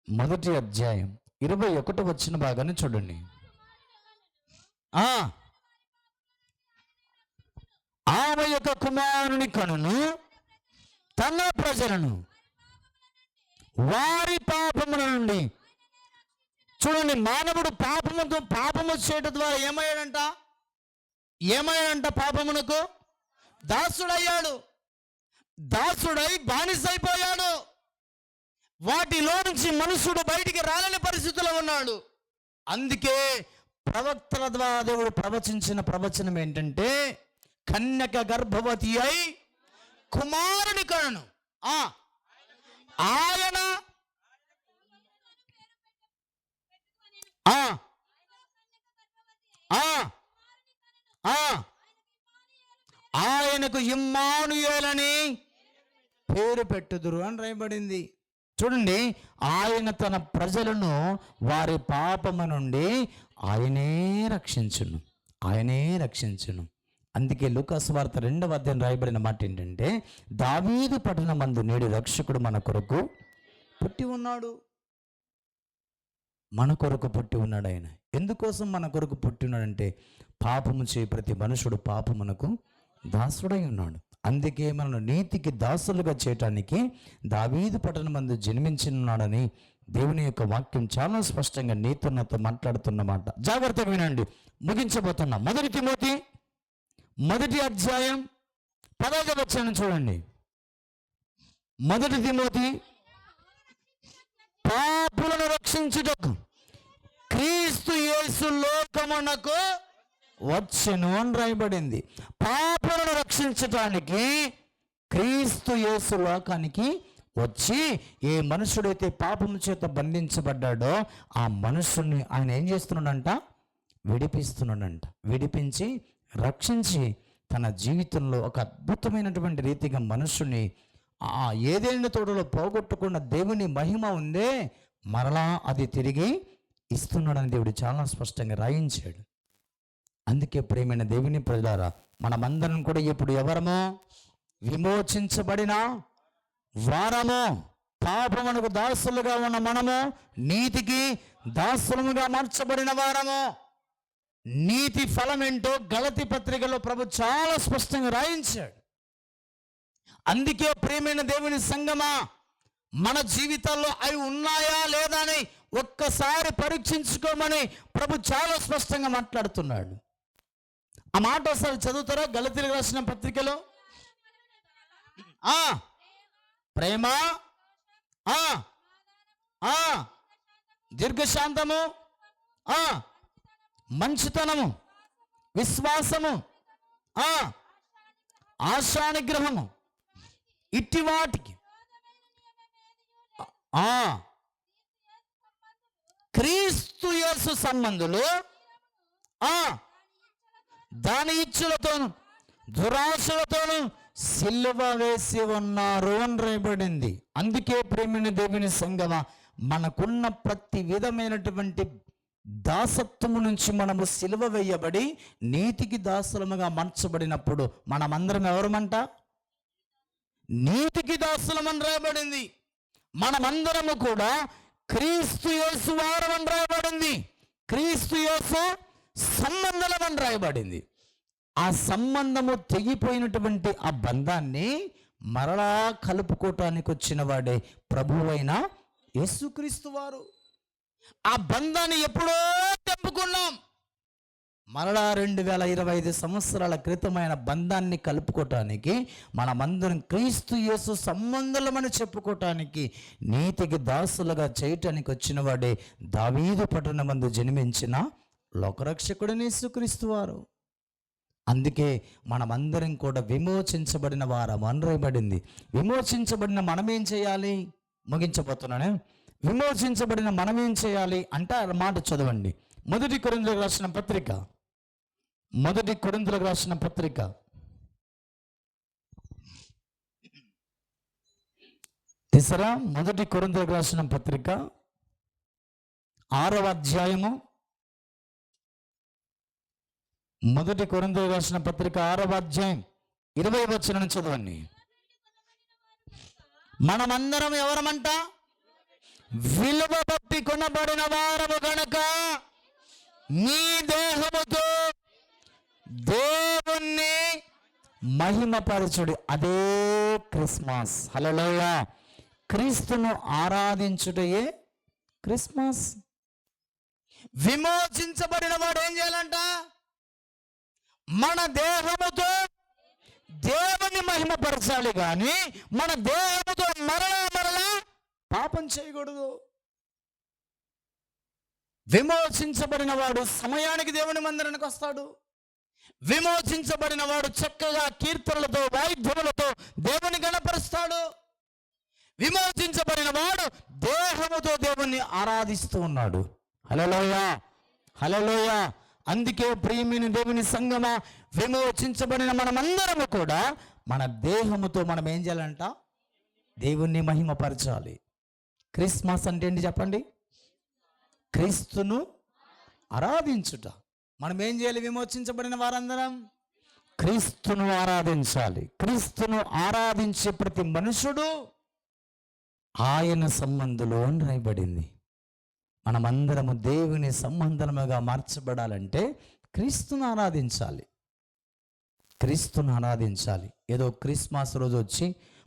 1వ అధ్యాయం 21 వచ్చిన భాగాన్ని చూడండి. ఆమె యొక్క కుమారుని కనును తన ప్రజలను వారి పాపముల నుండి. చూడండి, మానవుడు పాపము చేయడం ద్వారా ఏమయ్యాడంట? పాపమునకు దాసుడయ్యాడు. దాసుడై బానిసైపోయాడు. వాటిలో నుంచి మనుషుడు బయటికి రాలేని పరిస్థితిలో ఉన్నాడు. అందుకే ప్రవక్తల ద్వారా దేవుడు ప్రవచించిన ప్రవచనం ఏంటంటే, కన్యక గర్భవతి అయి కుమారుని కనును. ఆయన ఆయనకు ఇమ్మానుయేలని పేరు పెట్టుదురు అని రాయబడింది. చూడండి, ఆయన తన ప్రజలను వారి పాపము నుండి ఆయనే రక్షించును. అందుకే లూకాసు వార్త 2వ అధ్యాయం రాయబడిన మాట ఏంటంటే, దావీదు పట్టణమందు నేడు రక్షకుడు మన కొరకు పుట్టి ఉన్నాడు. మన కొరకు పుట్టి ఉన్నాడు ఆయన. ఎందుకోసం మన కొరకు పుట్టి ఉన్నాడంటే, పాపము చేయి ప్రతి మనుషుడు పాపమునకు దాసుడై ఉన్నాడు. అందుకే మనను నీతికి దాసులుగా చేయటానికి దావీదు పట్టణమందు జన్మించినాడని దేవుని యొక్క వాక్యం చాలా స్పష్టంగా నీతో మాట్లాడుతున్నమాట. జాగ్రత్తగా వినండి, ముగించబోతున్నా. 1 తిమోతి 1వ అధ్యాయం 10వ వచనం చూడండి. 1 తిమోతి, పాపులను రక్షించుటకు క్రీస్తు యేసు లోకమునకు వచ్చెను అని రాయబడింది. పాపులను రక్షించటానికి క్రీస్తు యేసు లోకానికి వచ్చి, ఏ మనుషుడైతే పాపము చేత బంధించబడ్డాడో ఆ మనుషుల్ని ఆయన ఏం చేస్తున్నాడంట? విడిపిస్తున్నాడంట. విడిపించి రక్షించి తన జీవితంలో ఒక అద్భుతమైనటువంటి రీతిగా మనుషుని ఏదైనా తోటలో పోగొట్టుకున్న దేవుని మహిమ ఉందే, మరలా అది తిరిగి ఇస్తున్నాడని దేవుడు చాలా స్పష్టంగా రాయించాడు. అందుకే ప్రియమైన దేవుని ప్రజలారా, మనమందరం కూడా ఇప్పుడు ఎవరమో? విమోచించబడిన వారము. పాపమునకు దాసులుగా ఉన్న మనము నీతికి దాసులముగా మార్చబడిన వారము. నీతి ఫలం ఏంటో గలతీ పత్రికలో ప్రభు చాలా స్పష్టంగా రాయించాడు. అందుకే ప్రియమైన దేవుని సంగమా, మన జీవితాల్లో అవి ఉన్నాయా లేదా అని ఒక్కసారి పరీక్షించుకోమని ప్రభు చాలా స్పష్టంగా మాట్లాడుతున్నాడు. ఆ మాట ఒకసారి చదువుతారా? గలతీలకు రాసిన పత్రికలో ప్రేమ, దీర్ఘశాంతము, మంచితనము, విశ్వాసము, ఆశానిగ్రహము, ఇట్టి వాటికి క్రీస్తు యేసు సంబంధులు దాని ఇచ్చులతోను దురాశలతోను సిలువ వేసి ఉన్నారు అని రాయబడింది. అందుకే ప్రేమిని దేవుని సంగమ, మనకున్న ప్రతి విధమైనటువంటి దాసత్వము నుంచి మనము సిలువ వేయబడి నీతికి దాసులముగా మార్చబడినప్పుడు మనమందరం ఎవరమంట? నీతికి దాసులమని రాయబడింది. మనమందరము కూడా క్రీస్తు యేసు వారమని రాయబడింది. క్రీస్తు యేసు సంబంధమని రాయబడింది. ఆ సంబంధము తెగిపోయినటువంటి ఆ బంధాన్ని మరలా కలుపుకోవటానికి వచ్చిన వాడే ప్రభువైన యేసుక్రీస్తు వారు. ఆ బంధాన్ని ఎప్పుడో తెంపుకున్నాం. మరలా 2025 సంవత్సరాల క్రితమైన బంధాన్ని కలుపుకోవటానికి, మనమందరం క్రీస్తు యేసు సంబంధులమని చెప్పుకోవటానికి, నీతికి దాసులుగా చేయటానికి వచ్చిన వాడే దావీదు పట్టణమందు జన్మించిన లోకరక్షకుడైన యేసుక్రీస్తు వారు. అందుకే మనమందరం కూడా విమోచించబడిన వారం అని రాయబడింది. విమోచించబడిన మనమేం చేయాలి? ముగించబోతున్నాను. విమోచించబడిన మనం ఏం చేయాలి అంటే ఆ మాట చదవండి. మొదటి కొరింథీయులకు రాసిన పత్రిక తీసరా. మొదటి కొరింథీయులకు రాసిన పత్రిక 6వ అధ్యాయము. మొదటి కొరింథీయులకు రాసిన పత్రిక 6వ అధ్యాయం 20వ వచనం చదవండి. మనమందరం ఎవరమంట? విలువ బట్టి కొనబడిన వారము గనక మీ దేహముతో దేవుణ్ణి మహిమపరచుడి. అదే క్రిస్మస్. హల్లెలూయా. క్రీస్తును ఆరాధించుటయే క్రిస్మస్. విమోచించబడిన వాడు ఏం చేయాలంట? మన దేహముతో దేవుని మహిమపరచాలి, కానీ మన దేహముతో మరలా పాపం చేయకూడదు. విమోచించబడిన వాడు సమయానికి దేవుని మందిరానికి వస్తాడు. విమోచించబడిన వాడు చక్కగా కీర్తనలతో వాయిద్యములతో దేవుని గణపరుస్తాడు. విమోచించబడిన వాడు దేహముతో దేవుణ్ణి ఆరాధిస్తూ ఉన్నాడు. హల్లెలూయా, హల్లెలూయా. అందుకే ప్రియమైన దేవుని సంగమా, విమోచించబడిన మనమందరము కూడా మన దేహముతో మనం ఏం చేయాలంట? దేవుణ్ణి మహిమపరచాలి. క్రిస్మస్ అంటే ఏంటి చెప్పండి? క్రీస్తును ఆరాధించుట. మనం ఏం చేయాలి? విమోచించబడిన వారందరం క్రీస్తును ఆరాధించాలి. క్రీస్తును ఆరాధించే ప్రతి మనుషుడు ఆయన సంబంధులు అని రాయబడింది. మనమందరము దేవుని సంబంధముగా మార్చబడాలంటే క్రీస్తును ఆరాధించాలి. క్రీస్తును ఆరాధించాలి. ఏదో క్రిస్మస్ రోజు వచ్చి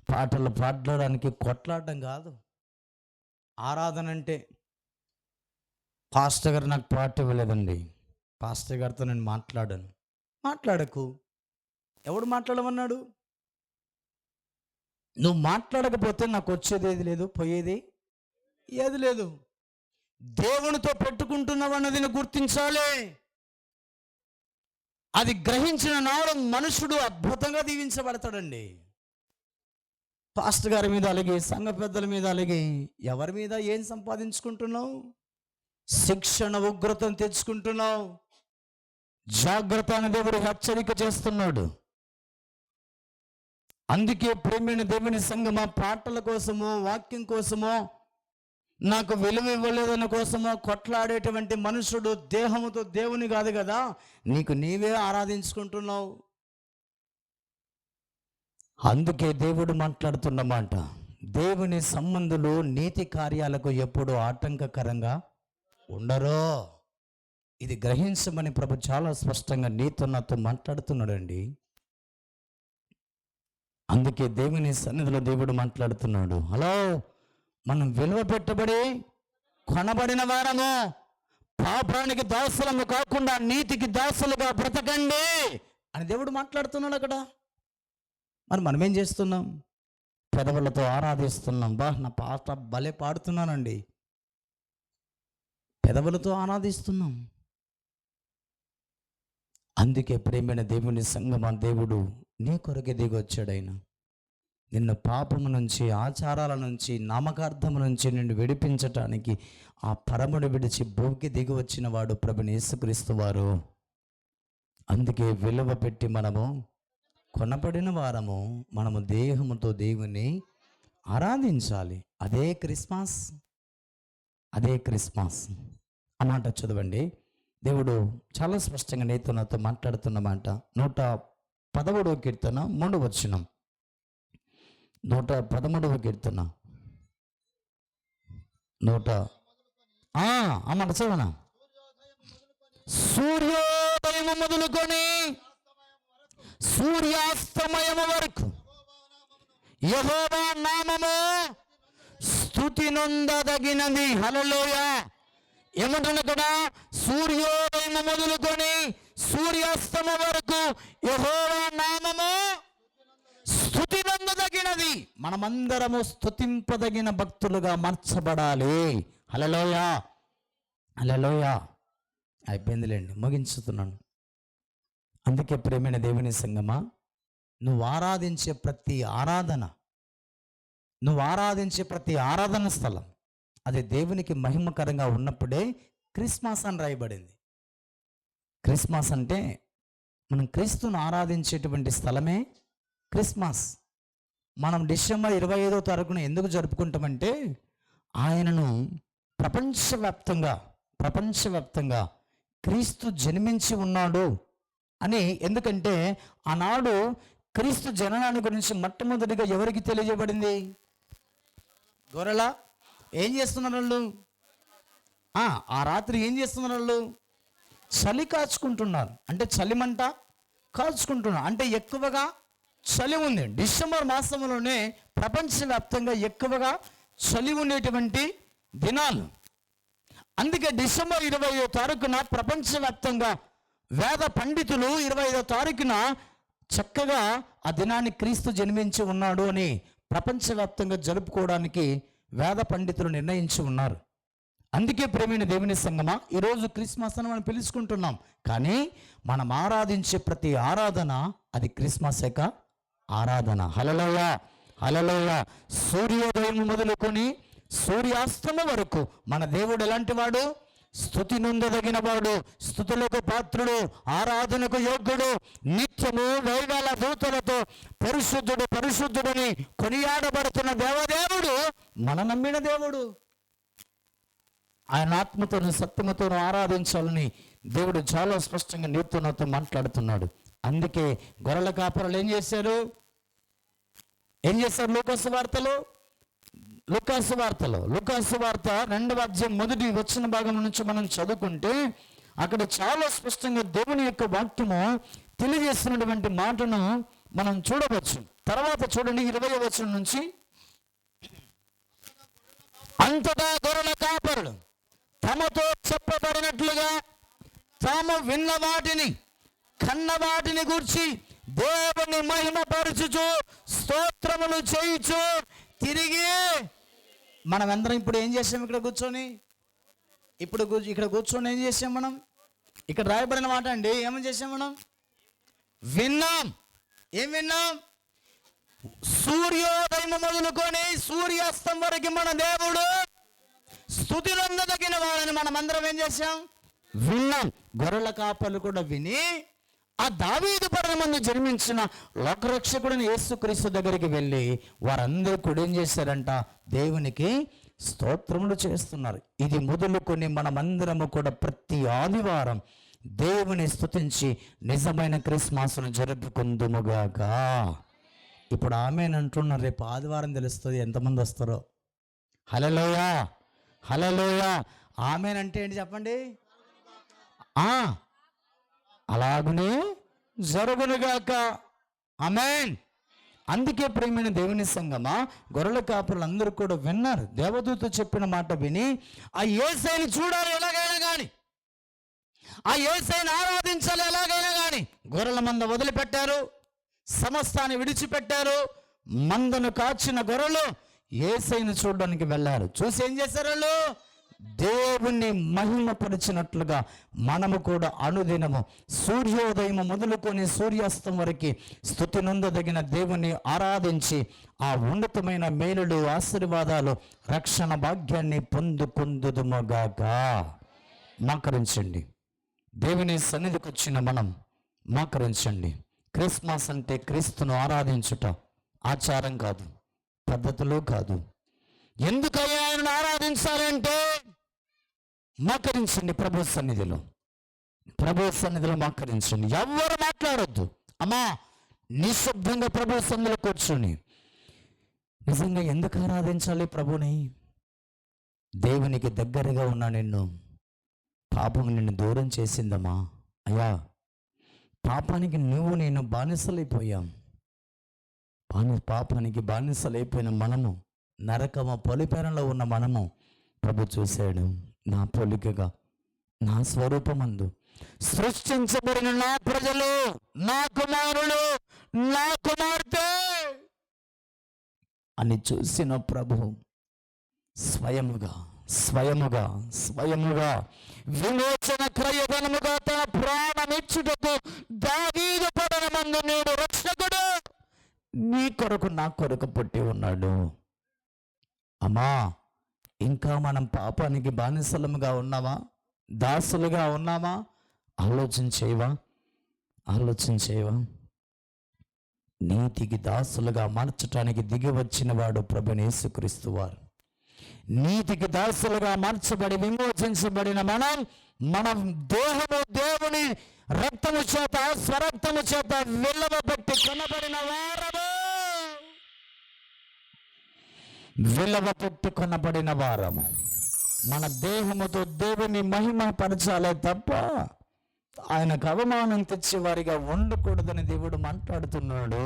పాటలు పాడడానికి కొట్లాడడం కాదు. ఆరాధన అంటే పాస్టర్ గారు నాకు పాట ఇవ్వలేదండి, పాస్టర్ గారితో నేను మాట్లాడకు. ఎవడు మాట్లాడమన్నాడు? నువ్వు మాట్లాడకపోతే నాకు వచ్చేది ఏది లేదు, పోయేది ఏది లేదు. దేవునితో పెట్టుకుంటున్నావు అన్నది గుర్తించాలి. అది గ్రహించిన నాడు మనుషుడు అద్భుతంగా దీవించబడతాడండి. పాస్టర్ గారి మీద అలాగే, సంఘ పెద్దల మీద అలాగే, ఎవరి మీద ఏం సంపాదించుకుంటున్నావు? శిక్షణ, ఉగ్రతను తెచ్చుకుంటున్నావు. జాగ్రత్త అని దేవుడు హెచ్చరిక చేస్తున్నాడు. అందుకే ప్రేమైన దేవుని సంఘమా, పాటల కోసమో వాక్యం కోసమో నాకు విలువ ఇవ్వలేదన్న కోసమో కొట్లాడేటువంటి మనుషుడు దేహముతో దేవుని కాదు కదా, నీకు నీవే ఆరాధించుకుంటున్నావు. అందుకే దేవుడు మాట్లాడుతున్నమాట, దేవుని సంబంధులు నీతి కార్యాలకు ఎప్పుడు ఆటంకకరంగా ఉండరో. ఇది గ్రహించమని ప్రభు చాలా స్పష్టంగా నీతో నాతో మాట్లాడుతున్నాడండి. అందుకే దేవుని సన్నిధిలో దేవుడు మాట్లాడుతున్నాడు. హలో, మనం విలువ పెట్టబడి కొనబడిన వారము, పాపానికి దాసులము కాకుండా నీతికి దాసులుగా బ్రతకండి అని దేవుడు మాట్లాడుతున్నాడు అక్కడ. మరి మనం ఏం చేస్తున్నాం? పెదవులతో ఆరాధిస్తున్నాం. నా పాట భలే పాడుతున్నానండి, పెదవులతో ఆరాధిస్తున్నాం. అందుకే ప్రేమైన దేవుని సంగమా, దేవుడు నీ కొరకే దిగి వచ్చాడు. ఆయన నిన్ను పాపము నుంచి, ఆచారాల నుంచి, నామకార్థము నుంచి నిన్ను విడిపించటానికి ఆ పరముడు విడిచి భూమికి దిగి వచ్చిన వాడు ప్రభుని యేసుక్రీస్తు వారు. అందుకే విలువ పెట్టి మనము కొనబడిన వారము, మనము దేహముతో దేవుని ఆరాధించాలి. అదే క్రిస్మస్, అదే క్రిస్మస్ అన్నమాట. చదవండి, దేవుడు చాలా స్పష్టంగా నీతో నాతో మాట్లాడుతున్నమాట. 113వ కీర్తన 3వ వచనం. 113వ కీర్తన అన్నమాట చదవనా? సూర్యోదయము మొదలుకొని సూర్యాస్తమయము వరకు యెహోవా నామము స్తుతి నొందదగినది. హల్లెలూయా. ఏమంటున్నా కూడా? సూర్యోదయము మొదలుకొని సూర్యాస్తమ వరకు యెహోవా నామము స్తుతి నొందదగినది. మనమందరము స్తుతింపదగిన భక్తులుగా మార్చబడాలి. హల్లెలూయా, హల్లెలూయా. అయిపోయిందిలేండి, ముగించుతున్నాను. అందుకే ప్రేమైన దేవుని సంగమా, నువ్వు ఆరాధించే ప్రతి ఆరాధన నువ్వు ఆరాధించే ప్రతి ఆరాధన స్థలం అది దేవునికి మహిమకరంగా ఉన్నప్పుడే క్రిస్మస్ అని రాయబడింది. క్రిస్మస్ అంటే మనం క్రీస్తును ఆరాధించేటువంటి స్థలమే క్రిస్మస్. మనం డిసెంబర్ 25వ తారీఖున ఎందుకు జరుపుకుంటామంటే ఆయనను ప్రపంచవ్యాప్తంగా క్రీస్తు జన్మించి ఉన్నాడు అని. ఎందుకంటే ఆనాడు క్రీస్తు జననాన్ని గురించి మొట్టమొదటిగా ఎవరికి తెలియజేయబడింది? గొర్రెల ఏం చేస్తున్నారు వాళ్ళు? ఆ రాత్రి ఏం చేస్తున్నారు వాళ్ళు? చలి కాచుకుంటున్నారు. అంటే చలిమంట కాచుకుంటున్నారు. అంటే ఎక్కువగా చలి ఉంది. డిసెంబర్ మాసంలోనే ప్రపంచవ్యాప్తంగా ఎక్కువగా చలి ఉండేటువంటి దినాలు. అందుకే డిసెంబర్ 25వ తారీఖున ప్రపంచవ్యాప్తంగా వేద పండితులు 25వ తారీఖున చక్కగా ఆ దినాన్ని క్రీస్తు జన్మించి ఉన్నాడు అని ప్రపంచవ్యాప్తంగా జరుపుకోవడానికి వేద పండితులు నిర్ణయించి ఉన్నారు. అందుకే ప్రేమైన దేవుని సంగమా, ఈరోజు క్రిస్మస్ అని మనం పిలుచుకుంటున్నాం. కానీ మనం ఆరాధించే ప్రతి ఆరాధన అది క్రిస్మస్ యొక్క ఆరాధన. హల్లెలూయా, హల్లెలూయా. సూర్యోదయం మొదలుకొని సూర్యాస్తమం వరకు మన దేవుడు ఎలాంటి వాడు? స్తుతి నొందదగిన వాడు, స్తుతులకు పాత్రుడు, ఆరాధనకు యోగ్యుడు, నిత్యము వేవేల దూతలతో పరిశుద్ధుడు పరిశుద్ధుడని కొనియాడబడుతున్న దేవదేవుడు మన నమ్మిన దేవుడు. ఆయన ఆత్మతోను సత్యముతోను ఆరాధించాలని దేవుడు చాలా స్పష్టంగా నీతో నాతో మాట్లాడుతున్నాడు. అందుకే గొర్రెల కాపరులు ఏం చేశారు? లూకాసు వార్తలో 2వ అధ్యాయం 1వ వచన భాగం నుంచి మనం చదువుకుంటే అక్కడ చాలా స్పష్టంగా దేవుని యొక్క వాక్యము తెలియజేస్తున్నటువంటి మాటను మనం చూడవచ్చు. తర్వాత చూడండి 20వ వచనం నుంచి, అంతటా గొర్రెల కాపరులు తమతో చెప్పబడినట్లుగా తాము విన్న వాటిని కన్న వాటిని గూర్చి దేవుని మహిమపరచుచు స్తోత్రములు చేయుచు తిరిగి. మనం అందరం ఇప్పుడు ఏం చేసాం? ఇక్కడ కూర్చొని ఏం చేసాం మనం? ఇక్కడ రాయబడిన మాట అండి. ఏమని చేసాం మనం? విన్నాం. ఏం విన్నాం? సూర్యోదయం మొదలుకొని సూర్యాస్తం వరకు మన దేవుడు స్తుతినందదగిన వాడని మనం అందరం ఏం చేశాం? విన్నాం. గొర్రెల కాపర్లు కూడా విని ఆ దావీదు పట్టణమందు జన్మించిన లోకరక్షకుడిని యేసుక్రీస్తు దగ్గరికి వెళ్ళి వారందరూ కూడా ఏం చేశారంట? దేవునికి స్తోత్రములు చేస్తున్నారు. ఇది మొదలుకొని మనమందరము కూడా ప్రతి ఆదివారం దేవుని స్తుతించి నిజమైన క్రిస్మస్ను జరుపుకుందుముగాక. ఇప్పుడు ఆమెన్ అంటున్నారు. రేపు ఆదివారం తెలుస్తుంది ఎంతమంది వస్తారో. హల్లెలూయా, హల్లెలూయా. ఆమెన్ అంటే ఏంటి చెప్పండి? అలాగనే జరుగునుగాక. ఆమేన్. అందుకే ప్రేమైన దేవుని సంగమా, గొర్రెల కాపరులు అందరూ కూడా విన్నారు. దేవదూత చెప్పిన మాట విని ఆ యేసయ్యని చూడాలి ఎలాగైనా కానీ, ఆ యేసయ్యని ఆరాధించాలి ఎలాగైనా కానీ గొర్రెల మంద వదిలిపెట్టారు, సమస్తాన్ని విడిచిపెట్టారు. మందను కాచిన గొర్రెలు యేసయ్యని చూడడానికి వెళ్ళారు. చూసి ఏం చేశారు వాళ్ళు? దేవుణ్ణి మహిమపరిచినట్లుగా మనము కూడా అనుదినము సూర్యోదయం మొదలుకొని సూర్యాస్తం వరకు స్తుతి నొందదగిన దేవుణ్ణి ఆరాధించి ఆ ఉన్నతమైన మేలులు, ఆశీర్వాదాలు, రక్షణ భాగ్యాన్ని పొందుకుందుదుముగాక. మోకరించండి. దేవుని సన్నిధికి వచ్చిన మనం మోకరించండి. క్రిస్మస్ అంటే క్రీస్తును ఆరాధించుట ఆచారం కాదు, పద్ధతులు కాదు. ఎందుకయ్యా ఆయనను ఆరాధించాలంటే మోకరించండి. ప్రభు సన్నిధిలో మోకరించండి. ఎవ్వరు మాట్లాడొద్దు. అమ్మా నిశ్శబ్దంగా ప్రభు సన్నిధిలో కూర్చొని నిజంగా ఎందుకు ఆరాధించాలి ప్రభుని? దేవునికి దగ్గరగా ఉన్న నిన్ను పాపం నిన్ను దూరం చేసిందమ్మా. అయ్యా, పాపానికి నువ్వు నేను బానిసలైపోయాం. పాపానికి బానిసలైపోయిన మనము, నరకమ పొలిపేరంలో ఉన్న మనము ప్రభు చూశాడు. నా పోలికగా నా స్వరూపమందు సృష్టించబడిన నా ప్రజలు, నా కుమారులు, నా కుమార్తె అని చూసిన ప్రభు స్వయముగా విమోచన క్రయధనముగా తన ప్రాణమిచ్చుటకు దావీదు పట్టణమందు నేడు రక్షకుడు నీ కొరకు నా కొరకు పుట్టి ఉన్నాడు. అమ్మా, ఇంకా మనం పాపానికి బానిసలముగా ఉన్నామా, దాసులుగా ఉన్నామా? ఆలోచించేవా? నీతికి దాసులుగా మార్చటానికి దిగి వచ్చిన వాడు ప్రభువైన యేసుక్రీస్తు వారు. నీతికి దాసులుగా మార్చబడి విమోచించబడిన మన దేహము దేవుని రక్తము చేత, స్వరక్తము చేత విలువబెట్టి కొనబడిన వారము. విలువబెట్టి కొనబడిన వారము. మన దేహముతో దేవుని మహిమ పరచాలే తప్ప ఆయనకు అవమానం తెచ్చే వారిగా ఉండకూడదని దేవుడు మాట్లాడుతున్నాడు.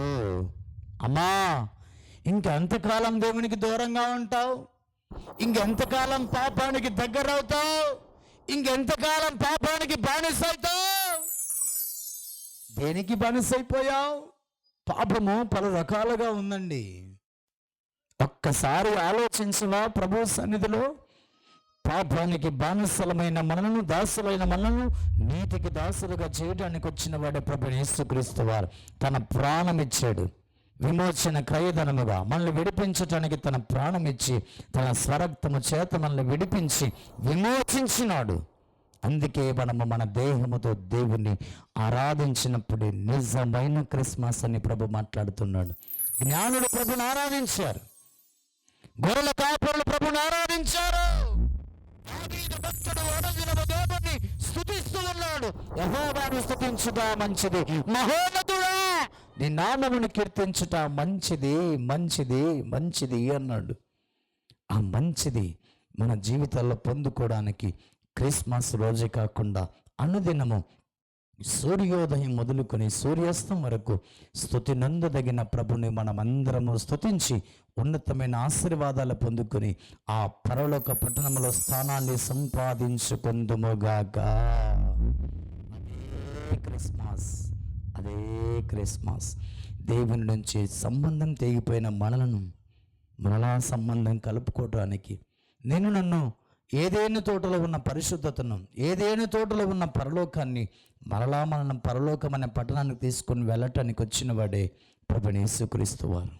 అమ్మా, ఇంకెంతకాలం దేవునికి దూరంగా ఉంటావు? ఇంకెంతకాలం పాపానికి దగ్గరవుతావు? ఇంకెంతకాలం పాపానికి బానిసైతావు? దేనికి బానిసైపోయావు? పాపము పలు రకాలుగా ఉందండి. ఒక్కసారి ఆలోచించవా? ప్రభు సన్నిధిలో పాపానికి బానిసలమైన మనలను, దాసులైన మనలను నీతికి దాసులుగా చేయడానికి వచ్చిన వాడే ప్రభువైన యేసుక్రీస్తు వారు. తన ప్రాణం ఇచ్చాడు. విమోచన క్రయధనముగా మనల్ని విడిపించటానికి తన ప్రాణం ఇచ్చి, తన స్వరక్తము చేత మనల్ని విడిపించి విమోచించినాడు. అందుకే మనము మన దేహముతో దేవుణ్ణి ఆరాధించినప్పుడు నిజమైన క్రిస్మస్ అని ప్రభు మాట్లాడుతున్నాడు. జ్ఞానులు ప్రభుని ఆరాధించారు, గొర్రెల కాపరులు ప్రభుని ఆరాధించారు. భక్తుడు దేవుణ్ణి స్తుతిస్తూ ఉన్నాడు. యెహోవాను స్తుతించుట మంచిది, మహోన్నతుడా నీ నామమును కీర్తించుట మంచిది, మంచిది, మంచిది అన్నాడు. ఆ మంచిది మన జీవితాల్లో పొందుకోవడానికి క్రిస్మస్ రోజే కాకుండా అనుదినము సూర్యోదయం మొదలుకొని సూర్యాస్తం వరకు స్తుతి నందదగిన ప్రభుని మనమందరము స్తుతించి ఉన్నతమైన ఆశీర్వాదాలు పొందుకొని ఆ పరలోక పట్టణంలో స్థానాన్ని సంపాదించుకుందుముగాక. అదే క్రిస్మస్ దేవుని నుంచి సంబంధం తెగిపోయిన మనలను మరలా సంబంధం కలుపుకోవడానికి, నన్ను ఏదేను తోటలో ఉన్న పరిశుద్ధతను, ఏదేను తోటలో ఉన్న పరలోకాన్ని మరలా మనం పరలోకం అనే పట్టణానికి తీసుకొని వెళ్ళటానికి వచ్చిన వాడే ప్రభువైన యేసుక్రీస్తు వారు.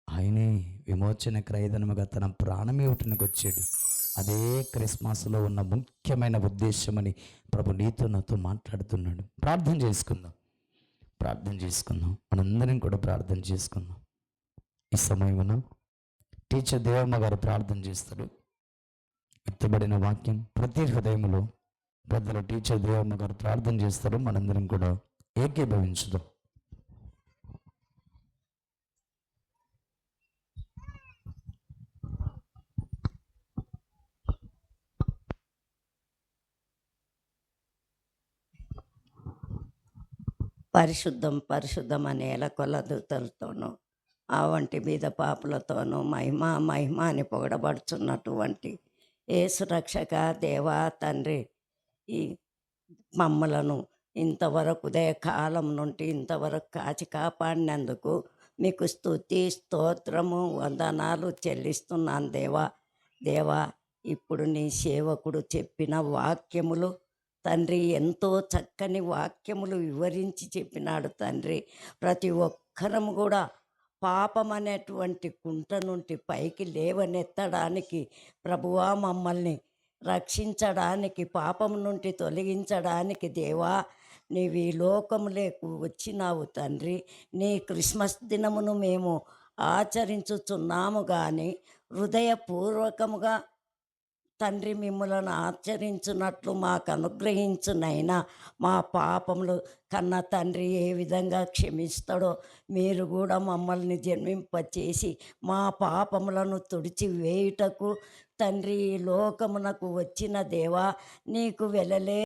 ఆయనే విమోచన క్రయధనముగా తన ప్రాణం ఇవ్వటానికి వచ్చాడు. అదే క్రిస్మస్లో ఉన్న ముఖ్యమైన ఉద్దేశమని ప్రభు నీతో నాతో మాట్లాడుతున్నాడు. ప్రార్థన చేసుకుందాం. మనందరం కూడా ప్రార్థన చేసుకుందాం. ఈ సమయమున టీచర్ దేవమ్మ గారు ప్రార్థన చేస్తారు. ఎత్తబడిన వాక్యం ప్రతి హృదయంలో పెద్దల టీచర్ దేవమ్మ గారు ప్రార్థన చేస్తారు. మనందరం కూడా ఏకీభవించుదాం. పరిశుద్ధం అనే ఎలకొల దూతలతోనూ ఆ వంటి మీద పాపులతోనూ మహిమ అని పొగడబడుచున్నటువంటి యేసు రక్షక దేవా తండ్రి, ఈ మమ్మలను ఇంతవరకు ఉదయకాలం నుండి ఇంతవరకు కాచి కాపాడినందుకు మీకు స్తుతి స్తోత్రము వందనాలు చెల్లిస్తున్నాను దేవా. ఇప్పుడు నీ సేవకుడు చెప్పిన వాక్యములు తండ్రి, ఎంతో చక్కని వాక్యములు వివరించి చెప్పినాడు తండ్రి. ప్రతి ఒక్కరము కూడా పాపం అనేటువంటి కుంట నుండి పైకి లేవనెత్తడానికి ప్రభువా, మమ్మల్ని రక్షించడానికి, పాపం నుండి తొలగించడానికి దేవా నీవు ఈ లోకములోకి వచ్చినావు తండ్రి. నీ క్రిస్మస్ దినమును మేము ఆచరించుచున్నాము కానీ హృదయపూర్వకముగా తండ్రి మిమ్మలను ఆచరించున్నట్లు మాకు అనుగ్రహించునైనా మా పాపములు కన్న తండ్రి ఏ విధంగా క్షమిస్తాడో మీరు కూడా మమ్మల్ని జన్మింపచేసి మా పాపములను తుడిచివేయుటకు తండ్రి ఈ లోకమునకు వచ్చిన దేవా నీకు వెలలే